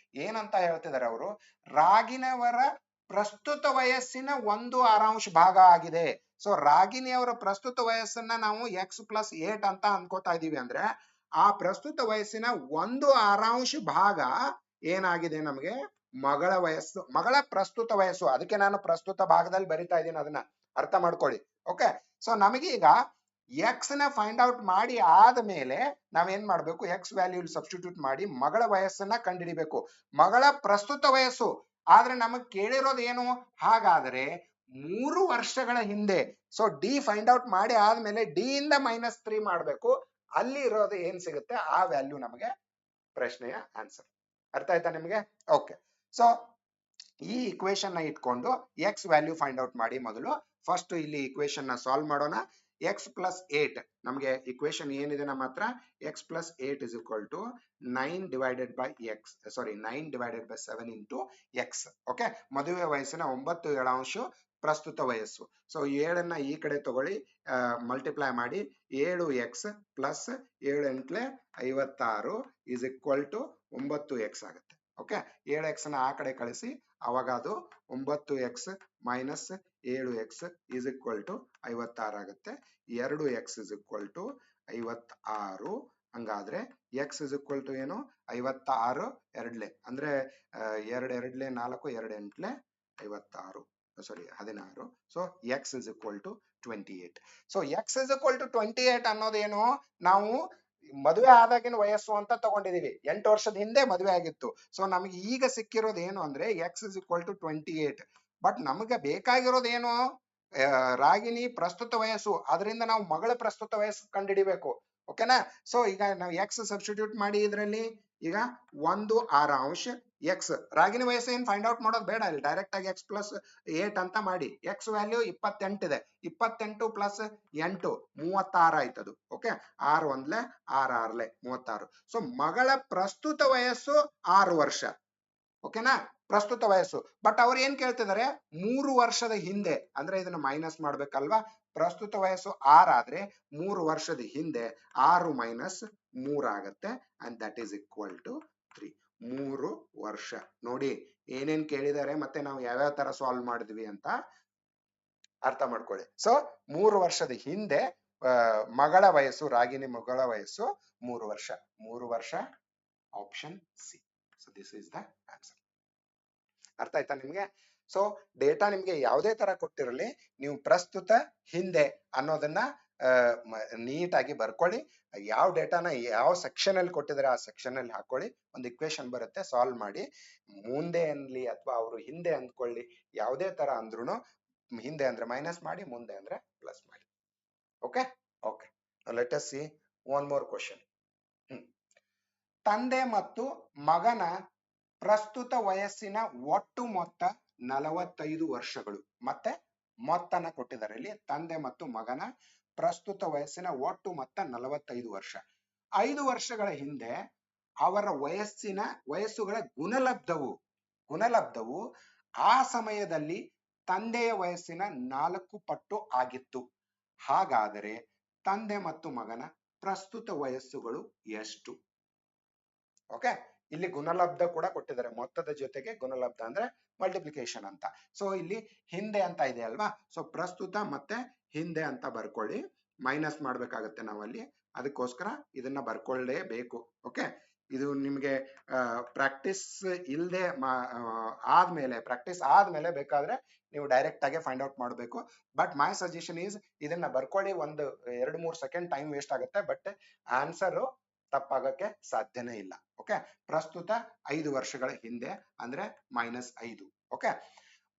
ಏನಂತ ಹೇಳ್ತಿದ್ದಾರೆ ಅವರು, ರಾಗಿನವರ ಪ್ರಸ್ತುತ ವಯಸ್ಸಿನ 1/6 ಭಾಗ ಆಗಿದೆ. ಸೊ ರಾಗಿಣಿಯವರ ಪ್ರಸ್ತುತ ವಯಸ್ಸನ್ನ ನಾವು ಎಕ್ಸ್ ಪ್ಲಸ್ 8 ಅಂತ ಅನ್ಕೋತಾ ಇದೀವಿ ಅಂದ್ರೆ ಆ ಪ್ರಸ್ತುತ ವಯಸ್ಸಿನ 1/6 ಭಾಗ ಏನಾಗಿದೆ ನಮಗೆ ಮಗಳ ವಯಸ್ಸು, ಮಗಳ ಪ್ರಸ್ತುತ ವಯಸ್ಸು. ಅದಕ್ಕೆ ನಾನು ಪ್ರಸ್ತುತ ಭಾಗದಲ್ಲಿ ಬರಿತಾ ಇದ್ದೀನಿ, ಅದನ್ನ ಅರ್ಥ ಮಾಡ್ಕೊಳ್ಳಿ. ಓಕೆ, ಸೊ ನಮಗೆ ಈಗ ಎಕ್ಸ್ ನ ಫೈಂಡ್ ಔಟ್ ಮಾಡಿ ಆದ್ಮೇಲೆ ನಾವೇನ್ ಮಾಡ್ಬೇಕು, ಎಕ್ಸ್ ವ್ಯಾಲ್ಯೂ ಸಬ್ಸ್ಟಿಟ್ಯೂಟ್ ಮಾಡಿ ಮಗಳ ವಯಸ್ಸನ್ನ ಕಂಡುಹಿಡಿಬೇಕು. ಮಗಳ ಪ್ರಸ್ತುತ ವಯಸ್ಸು ಆದ್ರೆ ನಮಗ್ ಕೇಳಿರೋದು ಏನು, ಹಾಗಾದ್ರೆ 3 ವರ್ಷಗಳ ಹಿಂದೆ. ಸೊ ಡಿ ಫೈಂಡ್ ಔಟ್ ಮಾಡಿ ಆದ್ಮೇಲೆ ಡಿ ಇಂದ -3 ಮಾಡ್ಬೇಕು. ಅಲ್ಲಿ ಇರೋದು ಏನ್ ಸಿಗುತ್ತೆ ಆ ವ್ಯಾಲ್ಯೂ ನಮಗೆ ಪ್ರಶ್ನೆಯ ಆನ್ಸರ್. ಅರ್ಥ ಆಯ್ತಾ ನಿಮಗೆ? ಓಕೆ, ಸೊ ಈ ಇಕ್ವೇಶನ್ ನ ಇಟ್ಕೊಂಡು ಎಕ್ಸ್ ವ್ಯಾಲ್ಯೂ ಫೈಂಡ್ ಔಟ್ ಮಾಡಿ. ಮೊದಲು ಫಸ್ಟ್ ಇಲ್ಲಿ ಇಕ್ವೇಶನ್ ನ ಸಾಲ್ವ್ ಮಾಡೋಣ. ಎಕ್ಸ್ ಪ್ಲಸ್ 8 ನಮಗೆ ಇಕ್ವೇಶನ್ ಏನಿದೆ ನಮ್ಮ ಹತ್ರ, x plus 8 is equal to 9 divided by x, sorry 9 divided by 7 into x. Okay, ಮದುವೆ ವಯಸ್ಸಿನ 9/7 ಪ್ರಸ್ತುತ ವಯಸ್ಸು. ಸೊ 7 ಈ ಕಡೆ ತಗೊಳ್ಳಿ, ಮಲ್ಟಿಪ್ಲೈ ಮಾಡಿ 7x plus 7 8 56 is equal to 9x ಆಗುತ್ತೆ. ಓಕೆ, 7x ನ ಆ ಕಡೆ ಕಳಿಸಿ, ಅವಾಗ ಅದು 9x minus 7x is equal to 56 ಆಗುತ್ತೆ. 2x is equal to 56. ಹಂಗಾದ್ರೆ x ಇಸ್ ಈಕ್ವಲ್ ಟು ಏನು 56 2 ಅಂದ್ರೆ 2 2 4 2 8 56, sorry 16. So x is equal to 28. So x is equal to 28 ಅನ್ನೋದೇನು, ನಾವು ಮದುವೆ ಆದಾಗಿನ ವಯಸ್ಸು ಅಂತ ತಗೊಂಡಿದೀವಿ. 8 ವರ್ಷದ ಹಿಂದೆ ಮದುವೆ ಆಗಿತ್ತು. ಸೊ ನಮಗೆ ಈಗ ಸಿಕ್ಕಿರೋದು ಏನು ಅಂದ್ರೆ x is equal to 28. But ನಮಗೆ ಬೇಕಾಗಿರೋದು ಏನು, ರಾಗಿಣಿ ಪ್ರಸ್ತುತ ವಯಸ್ಸು. ಅದರಿಂದ ನಾವು ಮಗಳ ಪ್ರಸ್ತುತ ವಯಸ್ಸು ಕಂಡುಹಿಡಿಬೇಕು. ಓಕೆನಾ? ಸೊ ಈಗ ನಾವು ಎಕ್ಸ್ ಸಬ್ಸ್ಟಿಟ್ಯೂಟ್ ಮಾಡಿ ಇದರಲ್ಲಿ ಈಗ 1/6 ಎಕ್ಸ್, ರಾಗಿಣಿ ವಯಸ್ಸು ಏನ್ ಫೈಂಡ್ ಔಟ್ ಮಾಡೋದು ಬೇಡ, ಇಲ್ಲಿ ಡೈರೆಕ್ಟ್ ಆಗಿ ಎಕ್ಸ್ ಪ್ಲಸ್ 8 ಅಂತ ಮಾಡಿ. ಎಕ್ಸ್ ವ್ಯಾಲ್ಯೂ 28 ಇದೆ, 28 ಪ್ಲಸ್ 8 36 ಆಯ್ತದು. ಓಕೆ, 6 1 6 6 36. ಸೊ ಮಗಳ ಪ್ರಸ್ತುತ ವಯಸ್ಸು 6 ವರ್ಷ. ಓಕೆನಾ, ಪ್ರಸ್ತುತ ವಯಸ್ಸು. ಬಟ್ ಅವ್ರು ಏನ್ ಕೇಳ್ತಿದ್ದಾರೆ, 3 ವರ್ಷದ ಹಿಂದೆ. ಅಂದ್ರೆ ಇದನ್ನ ಮೈನಸ್ ಮಾಡ್ಬೇಕಲ್ವಾ. ಪ್ರಸ್ತುತ ವಯಸ್ಸು 6 ಆದ್ರೆ 3 ವರ್ಷದ ಹಿಂದೆ 6 ಮೈನಸ್ 3 ಆಗತ್ತೆ. And that is equal to 3. 3 ವರ್ಷ. ನೋಡಿ ಏನೇನ್ ಕೇಳಿದ್ದಾರೆ ಮತ್ತೆ ನಾವು ಯಾವ್ಯಾವ ತರ ಸಾಲ್ವ್ ಮಾಡಿದ್ವಿ ಅಂತ ಅರ್ಥ ಮಾಡ್ಕೊಳ್ಳಿ. ಸೊ 3 ವರ್ಷದ ಹಿಂದೆ ಮಗಳ ವಯಸ್ಸು, ರಾಗಿಣಿ ಮಗಳ ವಯಸ್ಸು 3 ವರ್ಷ. 3 ವರ್ಷ, option C. So this is the answer. ಅರ್ಥ ಆಯ್ತಾ ನಿಮ್ಗೆ? ಸೊ ಡೇಟಾ ನಿಮ್ಗೆ ಯಾವುದೇ ತರ ಕೊಟ್ಟಿರಲಿ, ನೀವು ಪ್ರಸ್ತುತ ಹಿಂದೆ ಅನ್ನೋದನ್ನ ನೀಟಾಗಿ ಬರ್ಕೊಳ್ಳಿ. ಯಾವ ಡೇಟಾನ ಯಾವ ಸೆಕ್ಷನ್ ಅಲ್ಲಿ ಕೊಟ್ಟಿದ್ರೆ ಆ ಸೆಕ್ಷನ್ ಅಲ್ಲಿ ಹಾಕೊಳ್ಳಿ. ಒಂದು ಇಕ್ವೇಶನ್ ಬರುತ್ತೆ, ಸಾಲ್ವ್ ಮಾಡಿ. ಮುಂದೆ ಅನ್ಲಿ ಅಥವಾ ಅವರು ಹಿಂದೆ ಅಂದ್ಕೊಳ್ಳಿ, ಯಾವುದೇ ತರ ಅಂದ್ರೂ ಹಿಂದೆ ಅಂದ್ರೆ ಮೈನಸ್ ಮಾಡಿ, ಮುಂದೆ ಅಂದ್ರೆ ಪ್ಲಸ್ ಮಾಡಿ. Okay okay, let us C one more question. ತಂದೆ ಮತ್ತು ಮಗನ ಪ್ರಸ್ತುತ ವಯಸ್ಸಿನ ಒಟ್ಟು ಮೊತ್ತ 45 ವರ್ಷಗಳು. ಮತ್ತೆ ಮೊತ್ತನ ಕೊಟ್ಟಿದ್ದಾರೆ ಇಲ್ಲಿ. ತಂದೆ ಮತ್ತು ಮಗನ ಪ್ರಸ್ತುತ ವಯಸ್ಸಿನ ಒಟ್ಟು ಮೊತ್ತ 45 ವರ್ಷ. 5 ವರ್ಷಗಳ ಹಿಂದೆ ಅವರ ವಯಸ್ಸುಗಳ ಗುಣಲಬ್ಧವು ಆ ಸಮಯದಲ್ಲಿ ತಂದೆಯ ವಯಸ್ಸಿನ 4 ಪಟ್ಟು ಆಗಿತ್ತು. ಹಾಗಾದರೆ ತಂದೆ ಮತ್ತು ಮಗನ ಪ್ರಸ್ತುತ ವಯಸ್ಸುಗಳು ಎಷ್ಟು? ಓಕೆ, ಇಲ್ಲಿ ಗುಣಲಬ್ಧ ಕೂಡ ಕೊಟ್ಟಿದ್ದಾರೆ. ಮೊತ್ತದ ಜೊತೆಗೆ ಗುಣಲಬ್ಧ ಅಂದ್ರೆ ಮಲ್ಟಿಪ್ಲಿಕೇಶನ್ ಅಂತ. ಸೊ ಇಲ್ಲಿ ಹಿಂದೆ ಅಂತ ಇದೆ ಅಲ್ವಾ, ಸೊ ಪ್ರಸ್ತುತ ಮತ್ತೆ ಹಿಂದೆ ಅಂತ ಬರ್ಕೊಳ್ಳಿ. ಮೈನಸ್ ಮಾಡ್ಬೇಕಾಗತ್ತೆ ನಾವಲ್ಲಿ, ಅದಕ್ಕೋಸ್ಕರ ಇದನ್ನ ಬರ್ಕೊಳ್ಳೇಬೇಕು. ಓಕೆ, ಇದು ನಿಮ್ಗೆ ಪ್ರಾಕ್ಟೀಸ್ ಇಲ್ಲದೆ ಪ್ರಾಕ್ಟೀಸ್ ಆದ್ಮೇಲೆ ಬೇಕಾದ್ರೆ ನೀವು ಡೈರೆಕ್ಟ್ ಆಗಿ ಫೈಂಡ್ ಔಟ್ ಮಾಡಬೇಕು. ಬಟ್ ಮೈ ಸಜೆಷನ್ ಈಸ್ ಇದನ್ನ ಬರ್ಕೊಳ್ಳಿ, ಒಂದು 2-3 ಸೆಕೆಂಡ್ ಟೈಮ್ ವೇಸ್ಟ್ ಆಗುತ್ತೆ, ಬಟ್ ಆನ್ಸರ್ ತಪ್ಪಾಗಕ್ಕೆ ಸಾಧ್ಯನೇ ಇಲ್ಲ. ಓಕೆ, ಪ್ರಸ್ತುತ 5 ವರ್ಷಗಳ ಹಿಂದೆ ಅಂದ್ರೆ -5. ಓಕೆ,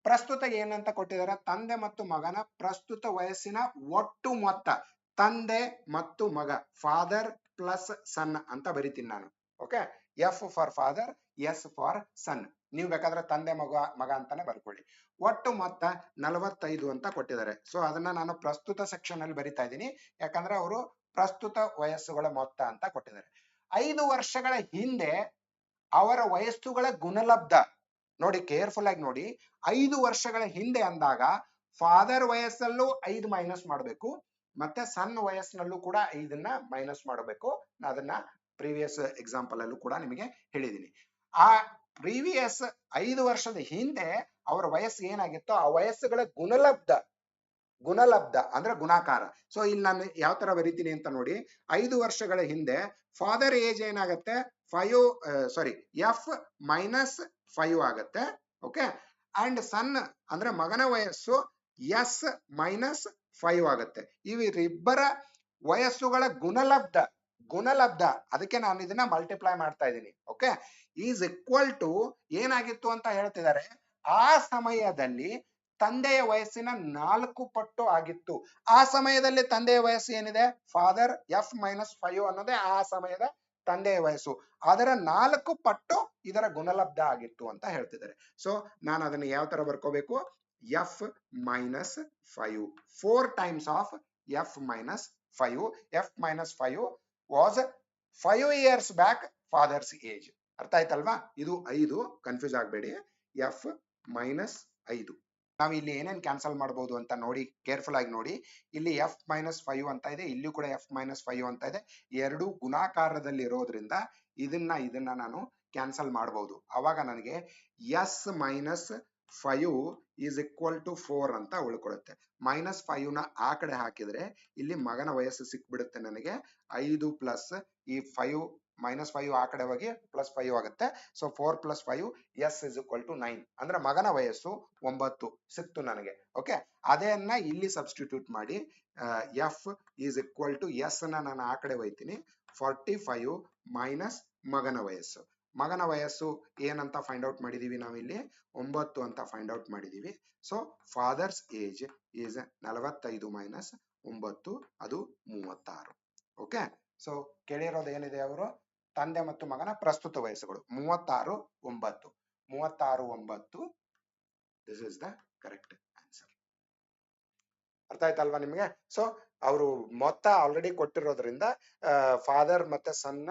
ಪ್ರಸ್ತುತ ಏನಂತ ಕೊಟ್ಟಿದ್ದಾರೆ, ತಂದೆ ಮತ್ತು ಮಗನ ಪ್ರಸ್ತುತ ವಯಸ್ಸಿನ ಒಟ್ಟು ಮೊತ್ತ. ತಂದೆ ಮತ್ತು ಮಗ, ಫಾದರ್ ಪ್ಲಸ್ ಸನ್ ಅಂತ ಬರಿತೀನಿ ನಾನು. Okay, F for father, S for son. ನೀವು ಬೇಕಾದ್ರೆ ತಂದೆ ಮಗ ಅಂತಾನೆ ಬರ್ಕೊಳ್ಳಿ. ಒಟ್ಟು ಮೊತ್ತ 45 ಅಂತ ಕೊಟ್ಟಿದ್ದಾರೆ. ಸೊ ಅದನ್ನ ನಾನು ಪ್ರಸ್ತುತ ಸೆಕ್ಷನ್ ಅಲ್ಲಿ ಬರಿತಾ ಇದ್ದೀನಿ, ಯಾಕಂದ್ರೆ ಅವರು ಪ್ರಸ್ತುತ ವಯಸ್ಸುಗಳ ಮೊತ್ತ ಅಂತ ಕೊಟ್ಟಿದ್ದಾರೆ. 5 ವರ್ಷಗಳ ಹಿಂದೆ ಅವರ ವಯಸ್ಸುಗಳ ಗುಣಲಬ್ಧ. ನೋಡಿ, ಕೇರ್ಫುಲ್ ಆಗಿ ನೋಡಿ, 5 ವರ್ಷಗಳ ಹಿಂದೆ ಅಂದಾಗ ಫಾದರ್ ವಯಸ್ಸಲ್ಲೂ 5 ಮೈನಸ್ ಮಾಡಬೇಕು, ಮತ್ತೆ ಸನ್ ವಯಸ್ಸಿನಲ್ಲೂ ಕೂಡ 5ನ್ನ ಮೈನಸ್ ಮಾಡಬೇಕು. ಅದನ್ನ ಪ್ರೀವಿಯಸ್ ಎಕ್ಸಾಂಪಲ್ ಅಲ್ಲೂ ಕೂಡ ನಿಮಗೆ ಹೇಳಿದೀನಿ. ಆ ಪ್ರೀವಿಯಸ್ 5 ವರ್ಷದ ಹಿಂದೆ ಅವರ ವಯಸ್ಸು ಏನಾಗಿತ್ತೋ ಆ ವಯಸ್ಸುಗಳ ಗುಣಲಬ್ಧ ಅಂದ್ರೆ ಗುಣಾಕಾರ. ಸೊ ಇಲ್ಲಿ ನಾನು ಯಾವ ತರ ಬರೀತೀನಿ ಅಂತ ನೋಡಿ, 5 ವರ್ಷಗಳ ಹಿಂದೆ ಫಾದರ್ ಏಜ್ ಏನಾಗತ್ತೆ, ಎಫ್ -5 ಆಗತ್ತೆ. ಓಕೆ, ಅಂಡ್ ಸನ್ ಅಂದ್ರೆ ಮಗನ ವಯಸ್ಸು ಎಸ್ -5 ಆಗತ್ತೆ. ಇವರಿಬ್ಬರ ವಯಸ್ಸುಗಳ ಗುಣಲಬ್ಧ, ಅದಕ್ಕೆ ನಾನು ಇದನ್ನ ಮಲ್ಟಿಪ್ಲೈ ಮಾಡ್ತಾ ಇದ್ದೀನಿ. ಓಕೆ, ಈಸ್ ಈಕ್ವಲ್ ಟು ಏನಾಗಿತ್ತು ಅಂತ ಹೇಳ್ತಿದ್ದಾರೆ, ಆ ಸಮಯದಲ್ಲಿ ತಂದೆಯ ವಯಸ್ಸಿನ 4 ಪಟ್ಟು ಆಗಿತ್ತು. ಆ ಸಮಯದಲ್ಲಿ ತಂದೆಯ ವಯಸ್ಸು ಏನಿದೆ, ಫಾದರ್ ಎಫ್ -5 ಅನ್ನೋದೇ ಆ ಸಮಯದ ತಂದೆಯ ವಯಸ್ಸು, ಅದರ 4 ಪಟ್ಟು ಇದರ ಗುಣಲಬ್ಧ ಆಗಿತ್ತು ಅಂತ ಹೇಳ್ತಿದ್ದಾರೆ. ಸೊ ನಾನು ಅದನ್ನ ಯಾವ ತರ ಬರ್ಕೋಬೇಕು, F -5, 4 times of F -5. F -5 was 5 years back father's age. ಅರ್ಥ ಆಯ್ತಲ್ವಾ? ಇದು 5, ಕನ್ಫ್ಯೂಸ್ ಆಗಬೇಡಿ. ಎಫ್ -5 ನಾವು ಇಲ್ಲಿ ಏನೇನ್ ಕ್ಯಾನ್ಸಲ್ ಮಾಡಬಹುದು ಅಂತ ನೋಡಿ, ಕೇರ್ಫುಲ್ ಆಗಿ ನೋಡಿ. ಇಲ್ಲಿ ಎಫ್ -5 ಅಂತ ಇದೆ, ಇಲ್ಲಿ ಕೂಡ ಎಫ್ -5 ಅಂತ ಇದೆ. ಎರಡು ಗುಣಾಕಾರದಲ್ಲಿ ಇರೋದ್ರಿಂದ ಇದನ್ನ ನಾನು ಕ್ಯಾನ್ಸಲ್ ಮಾಡಬಹುದು. ಅವಾಗ ನನಗೆ ಎಸ್ -5 ಈಸ್ ಈಕ್ವಲ್ ಟು 4 ಅಂತ ಉಳ್ಕೊಳ್ಳುತ್ತೆ. -5 ನ ಆ ಕಡೆ ಹಾಕಿದ್ರೆ ಇಲ್ಲಿ ಮಗನ ವಯಸ್ಸು ಸಿಕ್ಬಿಡುತ್ತೆ ನನಗೆ. 5 ಪ್ಲಸ್ ಈ 5 -5 ಆ ಕಡೆ ಹೋಗಿ +5 ಆಗುತ್ತೆ. So 4 + 5 s is equal to 9 ಅಂದ್ರೆ ಮಗನ ವಯಸ್ಸು 9 ಸಿಕ್ತು ನನಗೆ. ಓಕೆ, ಅದನ್ನ ಇಲ್ಲಿ ಸಬ್ಸ್ಟಿಟ್ಯೂಟ್ ಮಾಡಿ f is equal to s ನ ನಾನು ಆ ಕಡೆ ಒಯ್ತೀನಿ, 45 ಮೈನಸ್ ಮಗನ ವಯಸ್ಸು ಏನಂತ ಫೈಂಡ್ ಔಟ್ ಮಾಡಿದೀವಿ ನಾವಿಲ್ಲಿ, 9 ಅಂತ ಫೈಂಡ್ ಔಟ್ ಮಾಡಿದೀವಿ. So father's age is 45 minus 9, ಅದು 36. ಓಕೆ, ಸೊ ಕೇಳಿರೋದು ಏನಿದೆ, ಅವರು ತಂದೆ ಮತ್ತು ಮಗನ ಪ್ರಸ್ತುತ ವಯಸ್ಸುಗಳು 36, 9. This is the correct answer. ಅರ್ಥ ಆಯ್ತಲ್ವಾ ನಿಮ್ಗೆ? ಸೊ ಅವರು ಮೊತ್ತ ಆಲ್ರೆಡಿ ಕೊಟ್ಟಿರೋದ್ರಿಂದ ಫಾದರ್ ಮತ್ತೆ ಸನ್ನ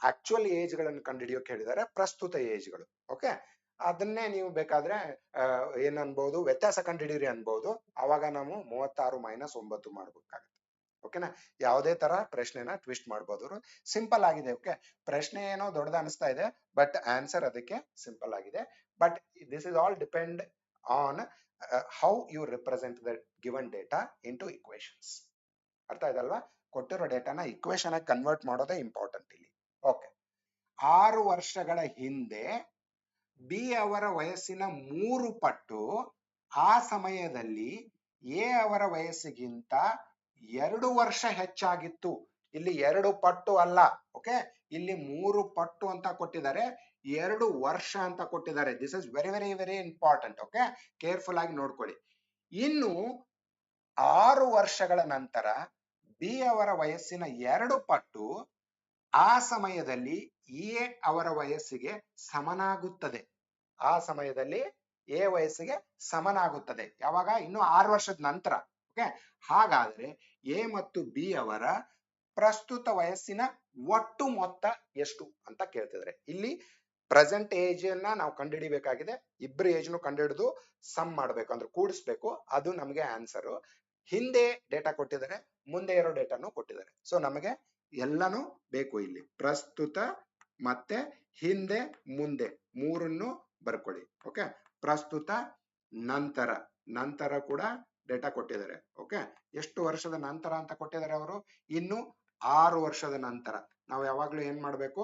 ಆಕ್ಚುಯಲ್ ಏಜ್ ಗಳನ್ನು ಕಂಡುಹಿಡಿಯೋಕೆ ಹೇಳಿದ್ದಾರೆ, ಪ್ರಸ್ತುತ ಏಜ್ಗಳು. ಓಕೆ, ಅದನ್ನೇ ನೀವು ಬೇಕಾದ್ರೆ ಏನ್ ಅನ್ಬಹುದು, ವ್ಯತ್ಯಾಸ ಕಂಡುಹಿಡಿಯಿರಿ ಅನ್ಬಹುದು. ಅವಾಗ ನಾವು 36 - 9 ಮಾಡ್ಬೇಕಾಗುತ್ತೆ. ಓಕೆನಾ? ಯಾವುದೇ ತರ ಪ್ರಶ್ನೆನ ಟ್ವಿಸ್ಟ್ ಮಾಡಬಹುದು. ಸಿಂಪಲ್ ಆಗಿದೆ. ಓಕೆ, ಪ್ರಶ್ನೆ ಏನೋ ದೊಡ್ಡದ ಅನಿಸ್ತಾ ಇದೆ, ಬಟ್ ಆನ್ಸರ್ ಅದಕ್ಕೆ ಸಿಂಪಲ್ ಆಗಿದೆ. But this is all depend on how you represent the given data into equations. ಅರ್ಥ ಆಯ್ತಲ್ವಾ? ಕೊಟ್ಟಿರೋ ಡೇಟಾನ ಇಕ್ವೇಶನ್ ಆಗಿ ಕನ್ವರ್ಟ್ ಮಾಡೋದೇ ಇಂಪಾರ್ಟೆಂಟ್ ಇಲ್ಲಿ. ಓಕೆ, 6 ವರ್ಷಗಳ ಹಿಂದೆ ಬಿ ಅವರ ವಯಸ್ಸಿನ 3 ಪಟ್ಟು ಆ ಸಮಯದಲ್ಲಿ ಎ ಅವರ ವಯಸ್ಸಿಗಿಂತ 2 ವರ್ಷ ಹೆಚ್ಚಾಗಿತ್ತು. ಇಲ್ಲಿ 2 ಪಟ್ಟು ಅಲ್ಲ. ಓಕೆ, ಇಲ್ಲಿ 3 ಪಟ್ಟು ಅಂತ ಕೊಟ್ಟಿದ್ದಾರೆ, 2 ವರ್ಷ ಅಂತ ಕೊಟ್ಟಿದ್ದಾರೆ. This is very very very important. Okay, careful ಆಗಿ ನೋಡ್ಕೊಳ್ಳಿ. ಇನ್ನು 6 ವರ್ಷಗಳ ನಂತರ ಬಿ ಅವರ ವಯಸ್ಸಿನ 2 ಪಟ್ಟು ಆ ಸಮಯದಲ್ಲಿ ಎ ಅವರ ವಯಸ್ಸಿಗೆ ಸಮನಾಗುತ್ತದೆ. ಆ ಸಮಯದಲ್ಲಿ ಎ ವಯಸ್ಸಿಗೆ ಸಮನಾಗುತ್ತದೆ. ಯಾವಾಗ? ಇನ್ನು 6 ವರ್ಷದ ನಂತರ. ಓಕೆ, ಹಾಗಾದ್ರೆ ಎ ಮತ್ತು ಬಿ ಅವರ ಪ್ರಸ್ತುತ ವಯಸ್ಸಿನ ಒಟ್ಟು ಮೊತ್ತ ಎಷ್ಟು ಅಂತ ಕೇಳ್ತಿದ್ರೆ, ಇಲ್ಲಿ ಪ್ರೆಸೆಂಟ್ ಏಜ್ ಅನ್ನ ನಾವು ಕಂಡುಹಿಡಿಬೇಕಾಗಿದೆ. ಇಬ್ಬರು ಏಜ್ನು ಕಂಡುಹಿಡಿದು ಸಮ್ ಮಾಡ್ಬೇಕು, ಅಂದ್ರೆ ಕೂಡಿಸ್ಬೇಕು. ಅದು ನಮಗೆ ಆನ್ಸರ್. ಹಿಂದೆ ಡೇಟಾ ಕೊಟ್ಟಿದ್ದಾರೆ, ಮುಂದೆ ಇರೋ ಡೇಟಾನು ಕೊಟ್ಟಿದ್ದಾರೆ. ಸೊ ನಮಗೆ ಎಲ್ಲಾನು ಬೇಕು ಇಲ್ಲಿ. ಪ್ರಸ್ತುತ ಮತ್ತೆ ಹಿಂದೆ ಮುಂದೆ ಮೂರನ್ನು ಬರ್ಕೊಳ್ಳಿ. ಓಕೆ, ಪ್ರಸ್ತುತ ನಂತರ ನಂತರ ಕೂಡ ಡೇಟಾ ಕೊಟ್ಟಿದ್ದಾರೆ. ಓಕೆ, ಎಷ್ಟು ವರ್ಷದ ನಂತರ ಅಂತ ಕೊಟ್ಟಿದ್ದಾರೆ ಅವರು? ಇನ್ನು 6 ವರ್ಷದ ನಂತರ. ನಾವು ಯಾವಾಗ್ಲೂ ಏನ್ ಮಾಡ್ಬೇಕು?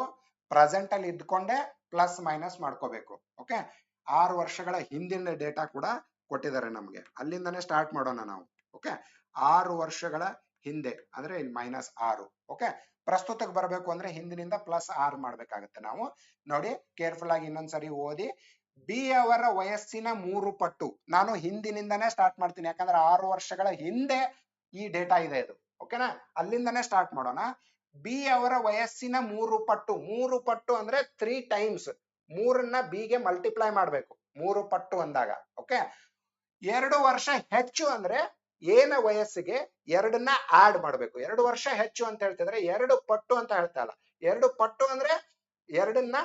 ಪ್ರೆಸೆಂಟ್ ಅಲ್ಲಿ ಇದ್ಕೊಂಡೆ ಪ್ಲಸ್ ಮೈನಸ್ ಮಾಡ್ಕೋಬೇಕು. ಓಕೆ, 6 ವರ್ಷಗಳ ಹಿಂದಿನ ಡೇಟಾ ಕೂಡ ಕೊಟ್ಟಿದ್ದಾರೆ ನಮ್ಗೆ. ಅಲ್ಲಿಂದಾನೇ ಸ್ಟಾರ್ಟ್ ಮಾಡೋಣ ನಾವು. ಓಕೆ, 6 ವರ್ಷಗಳ ಹಿಂದೆ ಅಂದ್ರೆ ಇಲ್ಲಿ -6. ಓಕೆ, ಪ್ರಸ್ತುತಕ್ಕೆ ಬರಬೇಕು ಅಂದ್ರೆ ಹಿಂದಿನಿಂದ +6 ಮಾಡ್ಬೇಕಾಗತ್ತೆ ನಾವು. ನೋಡಿ ಕೇರ್ಫುಲ್ ಆಗಿ ಇನ್ನೊಂದ್ಸರಿ ಓದಿ. ಬಿ ಅವರ ವಯಸ್ಸಿನ 3 ಪಟ್ಟು. ನಾನು ಹಿಂದಿನಿಂದಾನೇ ಸ್ಟಾರ್ಟ್ ಮಾಡ್ತೀನಿ, ಯಾಕಂದ್ರೆ 6 ವರ್ಷಗಳ ಹಿಂದೆ ಈ ಡೇಟಾ ಇದೆ ಇದು. ಓಕೆನಾ, ಅಲ್ಲಿಂದಾನೇ ಸ್ಟಾರ್ಟ್ ಮಾಡೋಣ. ಬಿ ಅವರ ವಯಸ್ಸಿನ 3 ಪಟ್ಟು. 3 ಪಟ್ಟು ಅಂದ್ರೆ 3 ಟೈಮ್ಸ್. 3ನ್ನ ಬಿ ಗೆ ಮಲ್ಟಿಪ್ಲೈ ಮಾಡ್ಬೇಕು 3 ಪಟ್ಟು ಅಂದಾಗ. ಓಕೆ, 2 ವರ್ಷ ಹೆಚ್ಚು ಅಂದ್ರೆ ಏನ ವಯಸ್ಸಿಗೆ 2ನ್ನ ಆಡ್ ಮಾಡ್ಬೇಕು. 2 ವರ್ಷ ಹೆಚ್ಚು ಅಂತ ಹೇಳ್ತಿದ್ರೆ 2 ಪಟ್ಟು ಅಂತ ಹೇಳ್ತಾ ಇಲ್ಲ. 2 ಪಟ್ಟು ಅಂದ್ರೆ 2ನ್ನ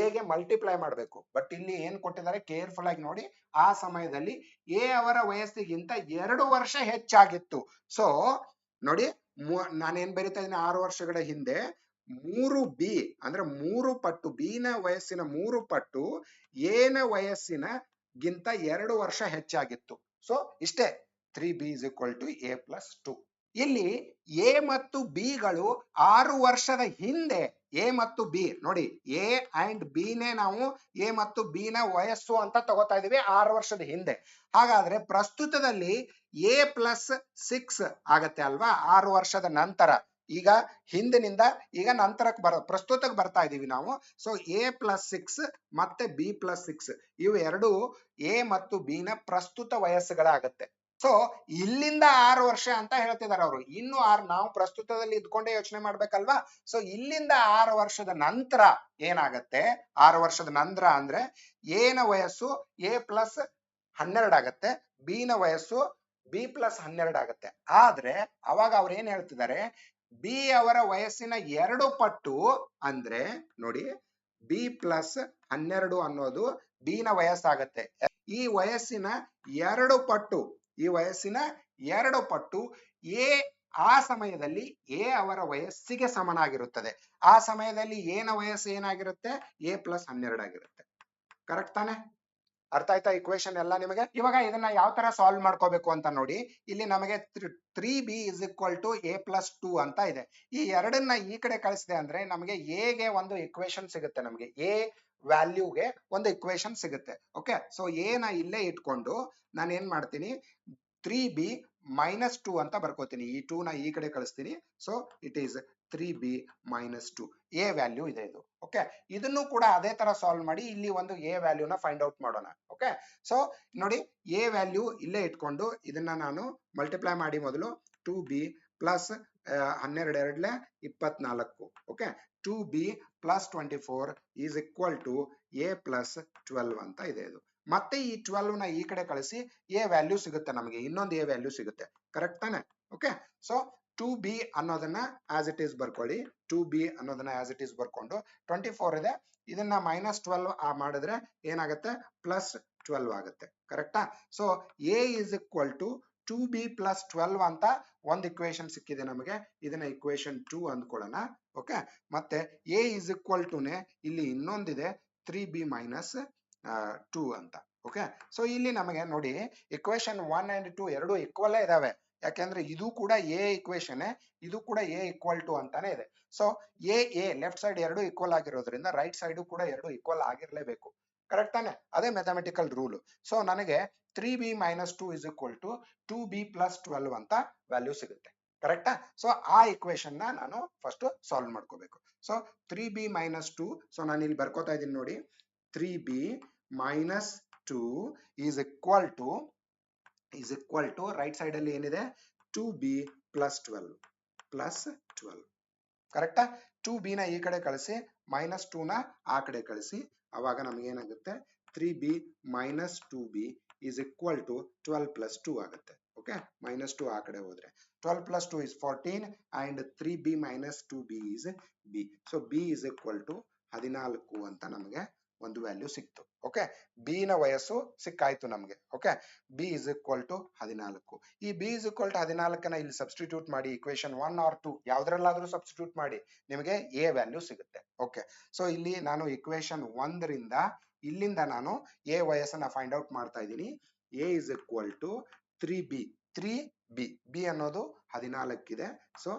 ಎ ಗೆ ಮಲ್ಟಿಪ್ಲೈ ಮಾಡ್ಬೇಕು. ಬಟ್ ಇಲ್ಲಿ ಏನ್ ಕೊಟ್ಟಿದ್ದಾರೆ ಕೇರ್ಫುಲ್ ಆಗಿ ನೋಡಿ. ಆ ಸಮಯದಲ್ಲಿ ಎ ಅವರ ವಯಸ್ಸಿಗಿಂತ 2 ವರ್ಷ ಹೆಚ್ಚಾಗಿತ್ತು. ಸೊ ನೋಡಿ, ನಾನೇನ್ ಬರಿತಾ ಇದ್ದೀನಿ? 6 ವರ್ಷಗಳ ಹಿಂದೆ 3 ಬಿ ಅಂದ್ರೆ 3 ಪಟ್ಟು, ಬಿ ನ ವಯಸ್ಸಿನ 3 ಪಟ್ಟು ಎನ ವಯಸ್ಸಿನ ಗಿಂತ 2 ವರ್ಷ ಹೆಚ್ಚಾಗಿತ್ತು. ಸೊ ಇಷ್ಟೇ, 3b is equal to a plus 2. ಇಲ್ಲಿ ಎ ಮತ್ತು ಬಿ ಗಳು 6 ವರ್ಷದ ಹಿಂದೆ, ಎ ಮತ್ತು ಬಿ ನೋಡಿ, ಎ ಅಂಡ್ ಬಿ ನೇ ನಾವು ಎ ಮತ್ತು ಬಿ ನ ವಯಸ್ಸು ಅಂತ ತಗೋತಾ ಇದೀವಿ 6 ವರ್ಷದ ಹಿಂದೆ. ಹಾಗಾದ್ರೆ ಪ್ರಸ್ತುತದಲ್ಲಿ ಎ ಪ್ಲಸ್ 6 ಆಗತ್ತೆ ಅಲ್ವಾ 6 ವರ್ಷದ ನಂತರ. ಈಗ ಹಿಂದಿನಿಂದ ಈಗ ನಂತರಕ್ಕೆ ಪ್ರಸ್ತುತಕ್ಕೆ ಬರ್ತಾ ಇದೀವಿ ನಾವು. ಸೊ ಎ ಪ್ಲಸ್ 6 ಮತ್ತೆ ಬಿ ಪ್ಲಸ್ 6 ಇವು ಎರಡು ಎ ಮತ್ತು ಬಿ ನ ಪ್ರಸ್ತುತ ವಯಸ್ಸುಗಳಾಗತ್ತೆ. ಸೊ ಇಲ್ಲಿಂದ 6 ವರ್ಷ ಅಂತ ಹೇಳ್ತಿದಾರೆ ಅವರು. ಇನ್ನು 6 ನಾವು ಪ್ರಸ್ತುತದಲ್ಲಿ ಇದ್ಕೊಂಡೇ ಯೋಚನೆ ಮಾಡ್ಬೇಕಲ್ವಾ. ಸೊ ಇಲ್ಲಿಂದ 6 ವರ್ಷದ ನಂತರ ಏನಾಗತ್ತೆ? 6 ವರ್ಷದ ನಂತರ ಅಂದ್ರೆ ಎ ನ ವಯಸ್ಸು ಎ ಪ್ಲಸ್ 12 ಆಗತ್ತೆ, ಬಿ ನ ವಯಸ್ಸು ಬಿ ಪ್ಲಸ್ 12 ಆಗತ್ತೆ. ಆದ್ರೆ ಅವಾಗ ಅವ್ರು ಏನ್ ಹೇಳ್ತಿದ್ದಾರೆ? ಬಿ ಅವರ ವಯಸ್ಸಿನ 2 ಪಟ್ಟು ಅಂದ್ರೆ ನೋಡಿ, ಬಿ ಪ್ಲಸ್ 12 ಅನ್ನೋದು ಬಿ ನ ವಯಸ್ಸಾಗತ್ತೆ. ಈ ವಯಸ್ಸಿನ 2 ಪಟ್ಟು, ಈ ವಯಸ್ಸಿನ 2 ಪಟ್ಟು ಎ ಆ ಸಮಯದಲ್ಲಿ ಎ ಅವರ ವಯಸ್ಸಿಗೆ ಸಮನಾಗಿರುತ್ತದೆ. ಆ ಸಮಯದಲ್ಲಿ ಎ ನ ವಯಸ್ಸು ಏನಾಗಿರುತ್ತೆ? ಎ ಪ್ಲಸ್ 12 ಆಗಿರುತ್ತೆ. ಕರೆಕ್ಟ್ ತಾನೆ? ಅರ್ಥ ಆಯ್ತಾ ಇಕ್ವೇಶನ್ ಎಲ್ಲ ನಿಮಗೆ? ಇವಾಗ ಇದನ್ನ ಯಾವ ತರ ಸಾಲ್ವ್ ಮಾಡ್ಕೋಬೇಕು ಅಂತ ನೋಡಿ. ಇಲ್ಲಿ ನಮಗೆ 3b is equal to a plus 2 ಅಂತ ಇದೆ. ಈ ಎರಡನ್ನ ಈ ಕಡೆ ಕಳಿಸಿದೆ ಅಂದ್ರೆ ನಮಗೆ a ಗೆ ಒಂದು ಇಕ್ವೇಶನ್ ಸಿಗುತ್ತೆ. ನಮಗೆ a ವ್ಯಾಲ್ಯೂಗೆ ಒಂದು ಇಕ್ವೇಶನ್ ಸಿಗುತ್ತೆ. ಓಕೆ, ಸೊ a ನ ಇಲ್ಲೇ ಇಟ್ಕೊಂಡು ನಾನು ಏನ್ ಮಾಡ್ತೀನಿ? 3b minus 2 ಅಂತ ಬರ್ಕೋತೀನಿ. ಈ 2 ನ ಈ ಕಡೆ ಕಳಿಸ್ತೀನಿ. So it is 3b minus 2. a value ಇದೆ ಇದು. ಓಕೆ, ಇದನ್ನು ಕೂಡ ಅದೇ ತರ ಸಾಲ್ವ್ ಮಾಡಿ ಇಲ್ಲಿ ಒಂದು a ವ್ಯಾಲ್ಯೂನ ಫೈಂಡ್ ಔಟ್ ಮಾಡೋಣ. ಓಕೆ, ಸೊ ನೋಡಿ, a ವ್ಯಾಲ್ಯೂ ಇಲ್ಲೇ ಇಟ್ಕೊಂಡು ಇದನ್ನ ನಾನು ಮಲ್ಟಿಪ್ಲೈ ಮಾಡಿ ಮೊದಲು 2b ಪ್ಲಸ್ 12 ಎರಡ್ಲೆ 24. Okay, 2b plus 24 is equal to a plus 12 ಅಂತ ಇದೆ ಇದು. ಮತ್ತೆ ಈ 12 ನ ಈ ಕಡೆ ಕಳಿಸಿ ಎ ವ್ಯಾಲ್ಯೂ ಸಿಗುತ್ತೆ ನಮಗೆ, ಇನ್ನೊಂದು ಎ ವ್ಯಾಲ್ಯೂ ಸಿಗುತ್ತೆ. ಕರೆಕ್ಟ್ ತಾನೆ? ಓಕೆ, ಸೊ 2b ಅನ್ನೋದನ್ನ ಆಸ್ ಇಟ್ ಈಸ್ ಬರ್ಕೊಳ್ಳಿ. 2b ಅನ್ನೋದನ್ನ ಆಸ್ ಇಟ್ ಈಸ್ ಬರ್ಕೊಂಡು 24 ಇದೆ, ಇದನ್ನ -12 ಮಾಡಿದ್ರೆ ಏನಾಗುತ್ತೆ? ಪ್ಲಸ್ 12 ಆಗುತ್ತೆ. ಕರೆಕ್ಟಾ? So a is equal to 2b plus 12 ಅಂತ ಒಂದು ಇಕ್ವೇಶನ್ ಸಿಕ್ಕಿದೆ ನಮಗೆ. ಇದನ್ನ ಇಕ್ವೇಶನ್ 2 ಅಂದ್ಕೊಳ್ಳೋಣ. ಓಕೆ, ಮತ್ತೆ a ಇಸ್ ಈಕ್ವಲ್ ಟು ನೇ ಇಲ್ಲಿ ಇನ್ನೊಂದಿದೆ 3b ಮೈನಸ್ 2 ಅಂತ. ಓಕೆ, ಸೊ ಇಲ್ಲಿ ನಮಗೆ ನೋಡಿ ಇಕ್ವೇಶನ್ 1 ಅಂಡ್ 2 ಎರಡು ಈಕ್ವಲ್ ಇದಾವೆ. ಯಾಕೆಂದ್ರೆ ಇದು ಕೂಡ ಎ ಇಕ್ವೇಶನ್, ಇದು ಕೂಡ ಎ ಈಕ್ವಲ್ ಟು ಅಂತಾನೆ ಇದೆ. ಸೊ ಎ ಲೆಫ್ಟ್ ಸೈಡ್ ಎರಡು ಈಕ್ವಲ್ ಆಗಿರೋದ್ರಿಂದ ರೈಟ್ ಸೈಡ್ ಕೂಡ ಎರಡು ಈಕ್ವಲ್ ಆಗಿರ್ಲೇಬೇಕು. ಕರೆಕ್ಟ್ ತಾನೆ? ಅದೇ ಮ್ಯಾಥಮೆಟಿಕಲ್ ರೂಲ್. ಸೊ ನನಗೆ 3b minus 2 is equal to 2b plus 12 ಅಂತ ವ್ಯಾಲ್ಯೂ ಸಿಗುತ್ತೆ. ಕರೆಕ್ಟಾ? ಸೊ ಆ ಇಕ್ವೇಶನ್ ನ ನಾನು ಫಸ್ಟ್ ಸಾಲ್ವ್ ಮಾಡ್ಕೋಬೇಕು. ಸೊ 3b ಮೈನಸ್ 2, ಸೊ ನಾನು ಇಲ್ಲಿ ಬರ್ಕೋತಾ ಇದ್ದೀನಿ ನೋಡಿ. 3b minus 2 is equal to right side ಅಲ್ಲಿ ಏನಿದೆ? 2b plus 12. ಕರೆಕ್ಟಾ? 2b ನ ಈ ಕಡೆ ಕಳಿಸಿ, -2 ನ ಆ ಕಡೆ ಕಳಿಸಿ. ಅವಾಗ ನಮ್ಗೆ ಏನಾಗುತ್ತೆ? 3b minus 2b is equal to 12 plus 2 ಆಗುತ್ತೆ. ಓಕೆ, -2 ಆ ಕಡೆ ಹೋದ್ರೆ 12 plus 2 is 14 and 3b minus 2b is b. So b is equal to 14 ಅಂತ ನಮಗೆ ಒಂದು ವ್ಯಾಲ್ಯೂ ಸಿಕ್ತು. ಓಕೆ, ಬಿ ನ ವಯಸ್ಸು ಸಿಕ್ಕಾಯ್ತು ನಮಗೆ. Okay, b is equal to 14. ಈ ಬಿ ಇಸ್ ಈಕ್ವಲ್ ಟು 14ನ ಇಲ್ಲಿ ಸಬ್ಸ್ಟಿಟ್ಯೂಟ್ ಮಾಡಿ ಇಕ್ವೇಶನ್ 1 ಆರ್ 2 ಯಾವ್ದ್ರಲ್ಲಾದ್ರೂ ಸಬ್ಸ್ಟಿಟ್ಯೂಟ್ ಮಾಡಿ ನಿಮಗೆ ಎ ವ್ಯಾಲ್ಯೂ ಸಿಗುತ್ತೆ. ಓಕೆ, ಸೊ ಇಲ್ಲಿ ನಾನು ಇಕ್ವೇಶನ್ 1 ರಿಂದ ಇಲ್ಲಿಂದ ನಾನು ಎ ವಯಸ್ಸನ್ನ ಫೈಂಡ್ ಔಟ್ ಮಾಡ್ತಾ ಇದ್ದೀನಿ. A is equal to 3b. 3b, b ಅನ್ನೋದು 14 ಇದೆ. ಸೊ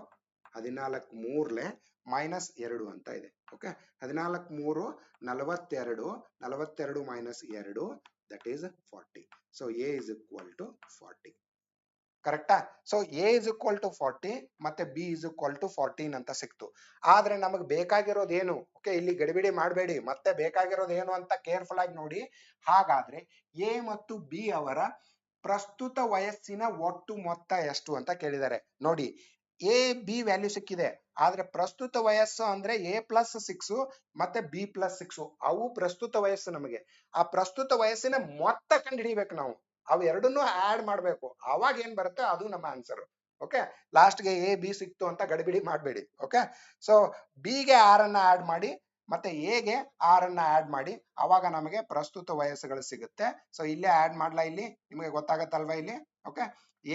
14 ಮೂರ್ಲೆ ಮೈನಸ್ 2 ಅಂತ ಇದೆ. Okay, 14 3 42, 42 minus 2 that is 40. So a is equal to 40. ಕರೆಕ್ಟಾ? So a is equal to 40 ಮತ್ತೆ ಬಿ ಇಸ್ ಈಕ್ವಲ್ ಟು 14 ಅಂತ ಸಿಕ್ತು. ಆದ್ರೆ ನಮಗೆ ಬೇಕಾಗಿರೋದು ಏನು? ಓಕೆ, ಇಲ್ಲಿ ಗಡಿಬಿಡಿ ಮಾಡಬೇಡಿ. ಮತ್ತೆ ಬೇಕಾಗಿರೋದು ಏನು ಅಂತ ಕೇರ್ಫುಲ್ ಆಗಿ ನೋಡಿ. ಹಾಗಾದ್ರೆ ಎ ಮತ್ತು ಬಿ ಅವರ ಪ್ರಸ್ತುತ ವಯಸ್ಸಿನ ಒಟ್ಟು ಮೊತ್ತ ಎಷ್ಟು ಅಂತ ಕೇಳಿದ್ದಾರೆ. ನೋಡಿ, ಎ ಬಿ ವ್ಯಾಲ್ಯೂ ಸಿಕ್ಕಿದೆ, ಆದ್ರೆ ಪ್ರಸ್ತುತ ವಯಸ್ಸು ಅಂದ್ರೆ ಎ ಪ್ಲಸ್ 6 ಮತ್ತೆ ಬಿ ಪ್ಲಸ್ 6 ಅವು ಪ್ರಸ್ತುತ ವಯಸ್ಸು. ನಮಗೆ ಆ ಪ್ರಸ್ತುತ ವಯಸ್ಸಿನ ಮೊತ್ತ ಕಂಡುಹಿಡಿಬೇಕು ನಾವು. ಅವು ಎರಡನ್ನೂ ಆಡ್ ಮಾಡ್ಬೇಕು, ಅವಾಗ ಏನ್ ಬರುತ್ತೆ ಅದು ನಮ್ಮ ಆನ್ಸರ್. ಓಕೆ, ಲಾಸ್ಟ್ಗೆ ಎ ಬಿ ಸಿಕ್ತು ಅಂತ ಗಡಿಬಿಡಿ ಮಾಡಬೇಡಿ. ಓಕೆ, ಸೊ ಬಿ ಗೆ ಆರ್ ಅನ್ನ ಆಡ್ ಮಾಡಿ ಮತ್ತೆ ಎ ಗೆ ಆರ್ ಅನ್ನ ಆಡ್ ಮಾಡಿ, ಅವಾಗ ನಮಗೆ ಪ್ರಸ್ತುತ ವಯಸ್ಸುಗಳು ಸಿಗುತ್ತೆ. ಸೊ ಇಲ್ಲೇ ಆಡ್ ಮಾಡ್ಲಾ, ಇಲ್ಲಿ ನಿಮಗೆ ಗೊತ್ತಾಗತ್ತಲ್ವಾ ಇಲ್ಲಿ. Okay,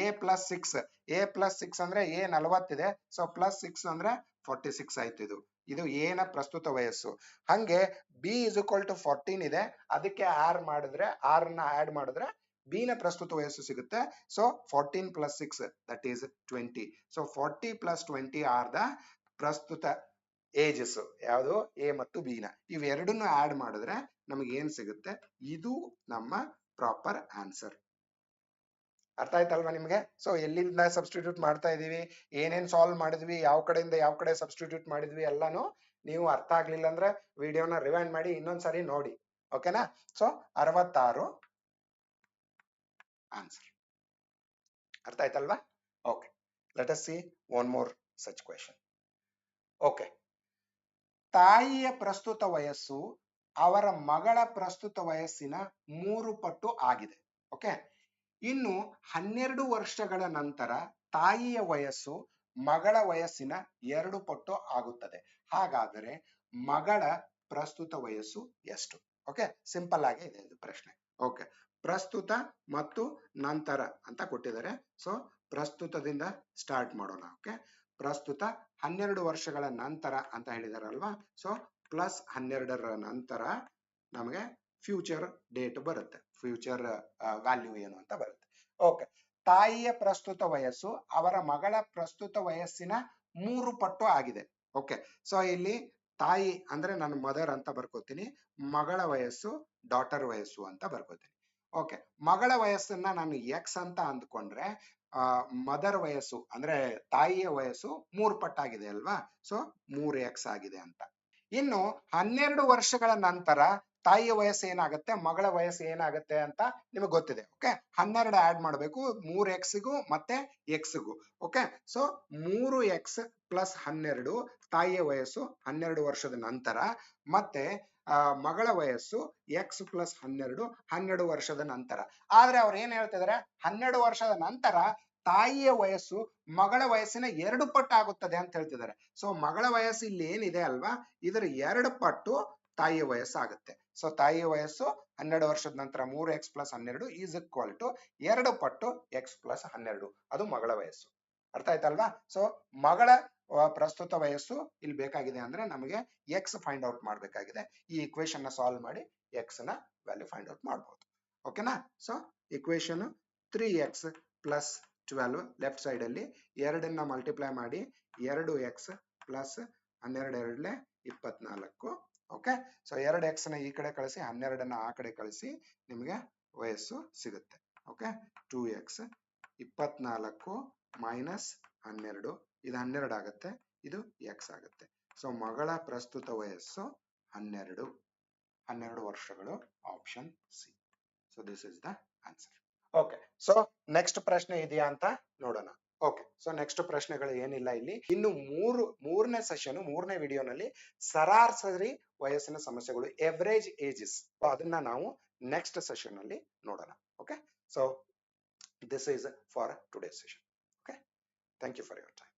a plus 6, A plus 6 ಅಂದ್ರೆ ಎ 40 ಇದೆ. ಸೊ ಪ್ಲಸ್ 6 ಅಂದ್ರೆ 46 ಆಯ್ತು. ಇದು ಎ ನ ಪ್ರಸ್ತುತ ವಯಸ್ಸು. ಹಂಗೆ ಬಿ ಇಸ್ ಈಕ್ವಲ್ ಟು 14 ಇದೆ, ಅದಕ್ಕೆ ಆರ್ ಮಾಡಿದ್ರೆ, ಆರ್ ಅನ್ನ ಆಡ್ ಮಾಡಿದ್ರೆ ಬಿ ನ ಪ್ರಸ್ತುತ ವಯಸ್ಸು ಸಿಗುತ್ತೆ. So 14 plus 6 that is 20. So 40 plus 20 are the ಪ್ರಸ್ತುತ ಏಜಸ್. ಯಾವುದು? ಎ ಮತ್ತು ಬಿ ನ. ಇವೆರಡನ್ನು ಆಡ್ ಮಾಡಿದ್ರೆ ನಮಗೆ ಏನ್ ಸಿಗುತ್ತೆ? ಇದು ನಮ್ಮ ಪ್ರಾಪರ್ ಆನ್ಸರ್. ಅರ್ಥ ಆಯ್ತಲ್ವಾ ನಿಮ್ಗೆ? ಸೊ ಎಲ್ಲಿಂದ ಸಬ್ಸ್ಟಿಟ್ಯೂಟ್ ಮಾಡ್ತಾ ಇದೀವಿ, ಏನೇನ್ ಸಾಲ್ವ್ ಮಾಡಿದ್ವಿ, ಯಾವ ಕಡೆಯಿಂದ ಯಾವ ಕಡೆ ಸಬ್ಸ್ಟಿಟ್ಯೂಟ್ ಮಾಡಿದ್ವಿ ಎಲ್ಲಾನು ನೀವು ಅರ್ಥ ಆಗ್ಲಿಲ್ಲ ಅಂದ್ರೆ ವಿಡಿಯೋನ ರಿವೈಂಡ್ ಮಾಡಿ ಇನ್ನೊಂದ್ಸರಿ ನೋಡಿ. ಓಕೆನಾ? So 66 answer. ಅರ್ಥ ಆಯ್ತಲ್ವಾ? Okay, let us C one more such question. Okay, ತಾಯಿಯ ಪ್ರಸ್ತುತ ವಯಸ್ಸು ಅವರ ಮಗಳ ಪ್ರಸ್ತುತ ವಯಸ್ಸಿನ 3 ಪಟ್ಟು ಆಗಿದೆ. ಓಕೆ, ಇನ್ನು 12 ವರ್ಷಗಳ ನಂತರ ತಾಯಿಯ ವಯಸ್ಸು ಮಗಳ ವಯಸ್ಸಿನ 2 ಪಟ್ಟು ಆಗುತ್ತದೆ. ಹಾಗಾದರೆ ಮಗಳ ಪ್ರಸ್ತುತ ವಯಸ್ಸು ಎಷ್ಟು? ಓಕೆ, ಸಿಂಪಲ್ ಆಗಿ ಇದೆ ಇದು ಪ್ರಶ್ನೆ. ಓಕೆ, ಪ್ರಸ್ತುತ ಮತ್ತು ನಂತರ ಅಂತ ಕೊಟ್ಟಿದ್ದಾರೆ. ಸೊ ಪ್ರಸ್ತುತದಿಂದ ಸ್ಟಾರ್ಟ್ ಮಾಡೋಣ. ಓಕೆ, ಪ್ರಸ್ತುತ 12 ವರ್ಷಗಳ ನಂತರ ಅಂತ ಹೇಳಿದಾರಲ್ವಾ. ಸೊ ಪ್ಲಸ್ 12ರ ನಂತರ ನಮಗೆ ಫ್ಯೂಚರ್ ಡೇಟ್ ಬರುತ್ತೆ, ಫ್ಯೂಚರ್ ವ್ಯಾಲ್ಯೂ ಏನು ಅಂತ ಬರುತ್ತೆ. ಓಕೆ, ತಾಯಿಯ ಪ್ರಸ್ತುತ ವಯಸ್ಸು ಅವರ ಮಗಳ ಪ್ರಸ್ತುತ ವಯಸ್ಸಿನ 3 ಪಟ್ಟು ಆಗಿದೆ. ಓಕೆ, ಸೊ ಇಲ್ಲಿ ತಾಯಿ ಅಂದ್ರೆ ನಾನು ಮದರ್ ಅಂತ ಬರ್ಕೋತೀನಿ, ಮಗಳ ವಯಸ್ಸು ಡಾಟರ್ ವಯಸ್ಸು ಅಂತ ಬರ್ಕೋತೀನಿ. ಓಕೆ, ಮಗಳ ವಯಸ್ಸನ್ನ ನಾನು ಎಕ್ಸ್ ಅಂತ ಅಂದ್ಕೊಂಡ್ರೆ ಮದರ್ ವಯಸ್ಸು ಅಂದ್ರೆ ತಾಯಿಯ ವಯಸ್ಸು 3 ಪಟ್ಟಾಗಿದೆ ಅಲ್ವಾ. ಸೊ 3x ಆಗಿದೆ ಅಂತ. ಇನ್ನು 12 ವರ್ಷಗಳ ನಂತರ ತಾಯಿಯ ವಯಸ್ಸು ಏನಾಗುತ್ತೆ, ಮಗಳ ವಯಸ್ಸು ಏನಾಗುತ್ತೆ ಅಂತ ನಿಮಗೆ ಗೊತ್ತಿದೆ. ಓಕೆ, 12 ಆಡ್ ಮಾಡಬೇಕು 3x ಮತ್ತೆ x. Okay, so 3x plus 12 ತಾಯಿಯ ವಯಸ್ಸು 12 ವರ್ಷದ ನಂತರ, ಮತ್ತೆ ಮಗಳ ವಯಸ್ಸು x ಪ್ಲಸ್ 12 12 ವರ್ಷದ ನಂತರ. ಆದ್ರೆ ಅವ್ರು ಏನ್ ಹೇಳ್ತಿದಾರೆ, 12 ವರ್ಷದ ನಂತರ ತಾಯಿಯ ವಯಸ್ಸು ಮಗಳ ವಯಸ್ಸಿನ 2 ಪಟ್ಟು ಆಗುತ್ತದೆ ಅಂತ ಹೇಳ್ತಿದ್ದಾರೆ. ಸೊ ಮಗಳ ವಯಸ್ಸು ಇಲ್ಲಿ ಏನಿದೆ ಅಲ್ವಾ, ಇದರ 2 ಪಟ್ಟು ತಾಯಿಯ ವಯಸ್ಸು ಆಗುತ್ತೆ. ಸೊ ತಾಯಿಯ ವಯಸ್ಸು 12 ವರ್ಷದ ನಂತರ 3x plus 12 is equal to 2 ಪಟ್ಟು x ಪ್ಲಸ್ 12, ಅದು ಮಗಳ ವಯಸ್ಸು. ಅರ್ಥ ಆಯ್ತಲ್ವಾ? ಸೊ ಮಗಳ ಪ್ರಸ್ತುತ ವಯಸ್ಸು ಇಲ್ಲಿ ಬೇಕಾಗಿದೆ ಅಂದ್ರೆ ನಮಗೆ x ಫೈಂಡ್ ಔಟ್ ಮಾಡ್ಬೇಕಾಗಿದೆ. ಈ ಇಕ್ವೇಶನ್ ನ ಸಾಲ್ವ್ ಮಾಡಿ x ನ ವ್ಯಾಲ್ಯೂ ಫೈಂಡ್ ಔಟ್ ಮಾಡಬಹುದು. ಓಕೆನಾ? So equation 3x plus 12 left side ಅಲ್ಲಿ 2 ಮಲ್ಟಿಪ್ಲೈ ಮಾಡಿ 2x plus 12 24. Okay, so 2x ನ ಈ ಕಡೆ ಕಳಿಸಿ 12 ಆ ಕಡೆ ಕಳಿಸಿ, ನಿಮಗೆ ವಯಸ್ಸು ಸಿಗುತ್ತೆ. ಓಕೆ, 2x 24 ಮೈನಸ್ 12 ಇದು 12 ಆಗುತ್ತೆ, ಇದು x ಆಗುತ್ತೆ. ಸೊ ಮಗಳ ಪ್ರಸ್ತುತ ವಯಸ್ಸು 12 ವರ್ಷಗಳು. Option C. So this is the answer. Okay, so next ಪ್ರಶ್ನೆ ಇದೆಯಾ ಅಂತ ನೋಡೋಣ. ಓಕೆ, ಸೊ ನೆಕ್ಸ್ಟ್ ಪ್ರಶ್ನೆಗಳು ಏನಿಲ್ಲ ಇಲ್ಲಿ. ಇನ್ನು ಮೂರನೇ ಸೆಷನ್, ಮೂರನೇ ವಿಡಿಯೋನಲ್ಲಿ ಸರಾಸರಿ ವಯಸ್ಸಿನ ಸಮಸ್ಯೆಗಳು, ಎವರೇಜ್ ಏಜಸ್, ಅದನ್ನ ನಾವು ನೆಕ್ಸ್ಟ್ ಸೆಷನ್ ಅಲ್ಲಿ ನೋಡೋಣ. Okay, so this is for today session. Okay, thank you for your time.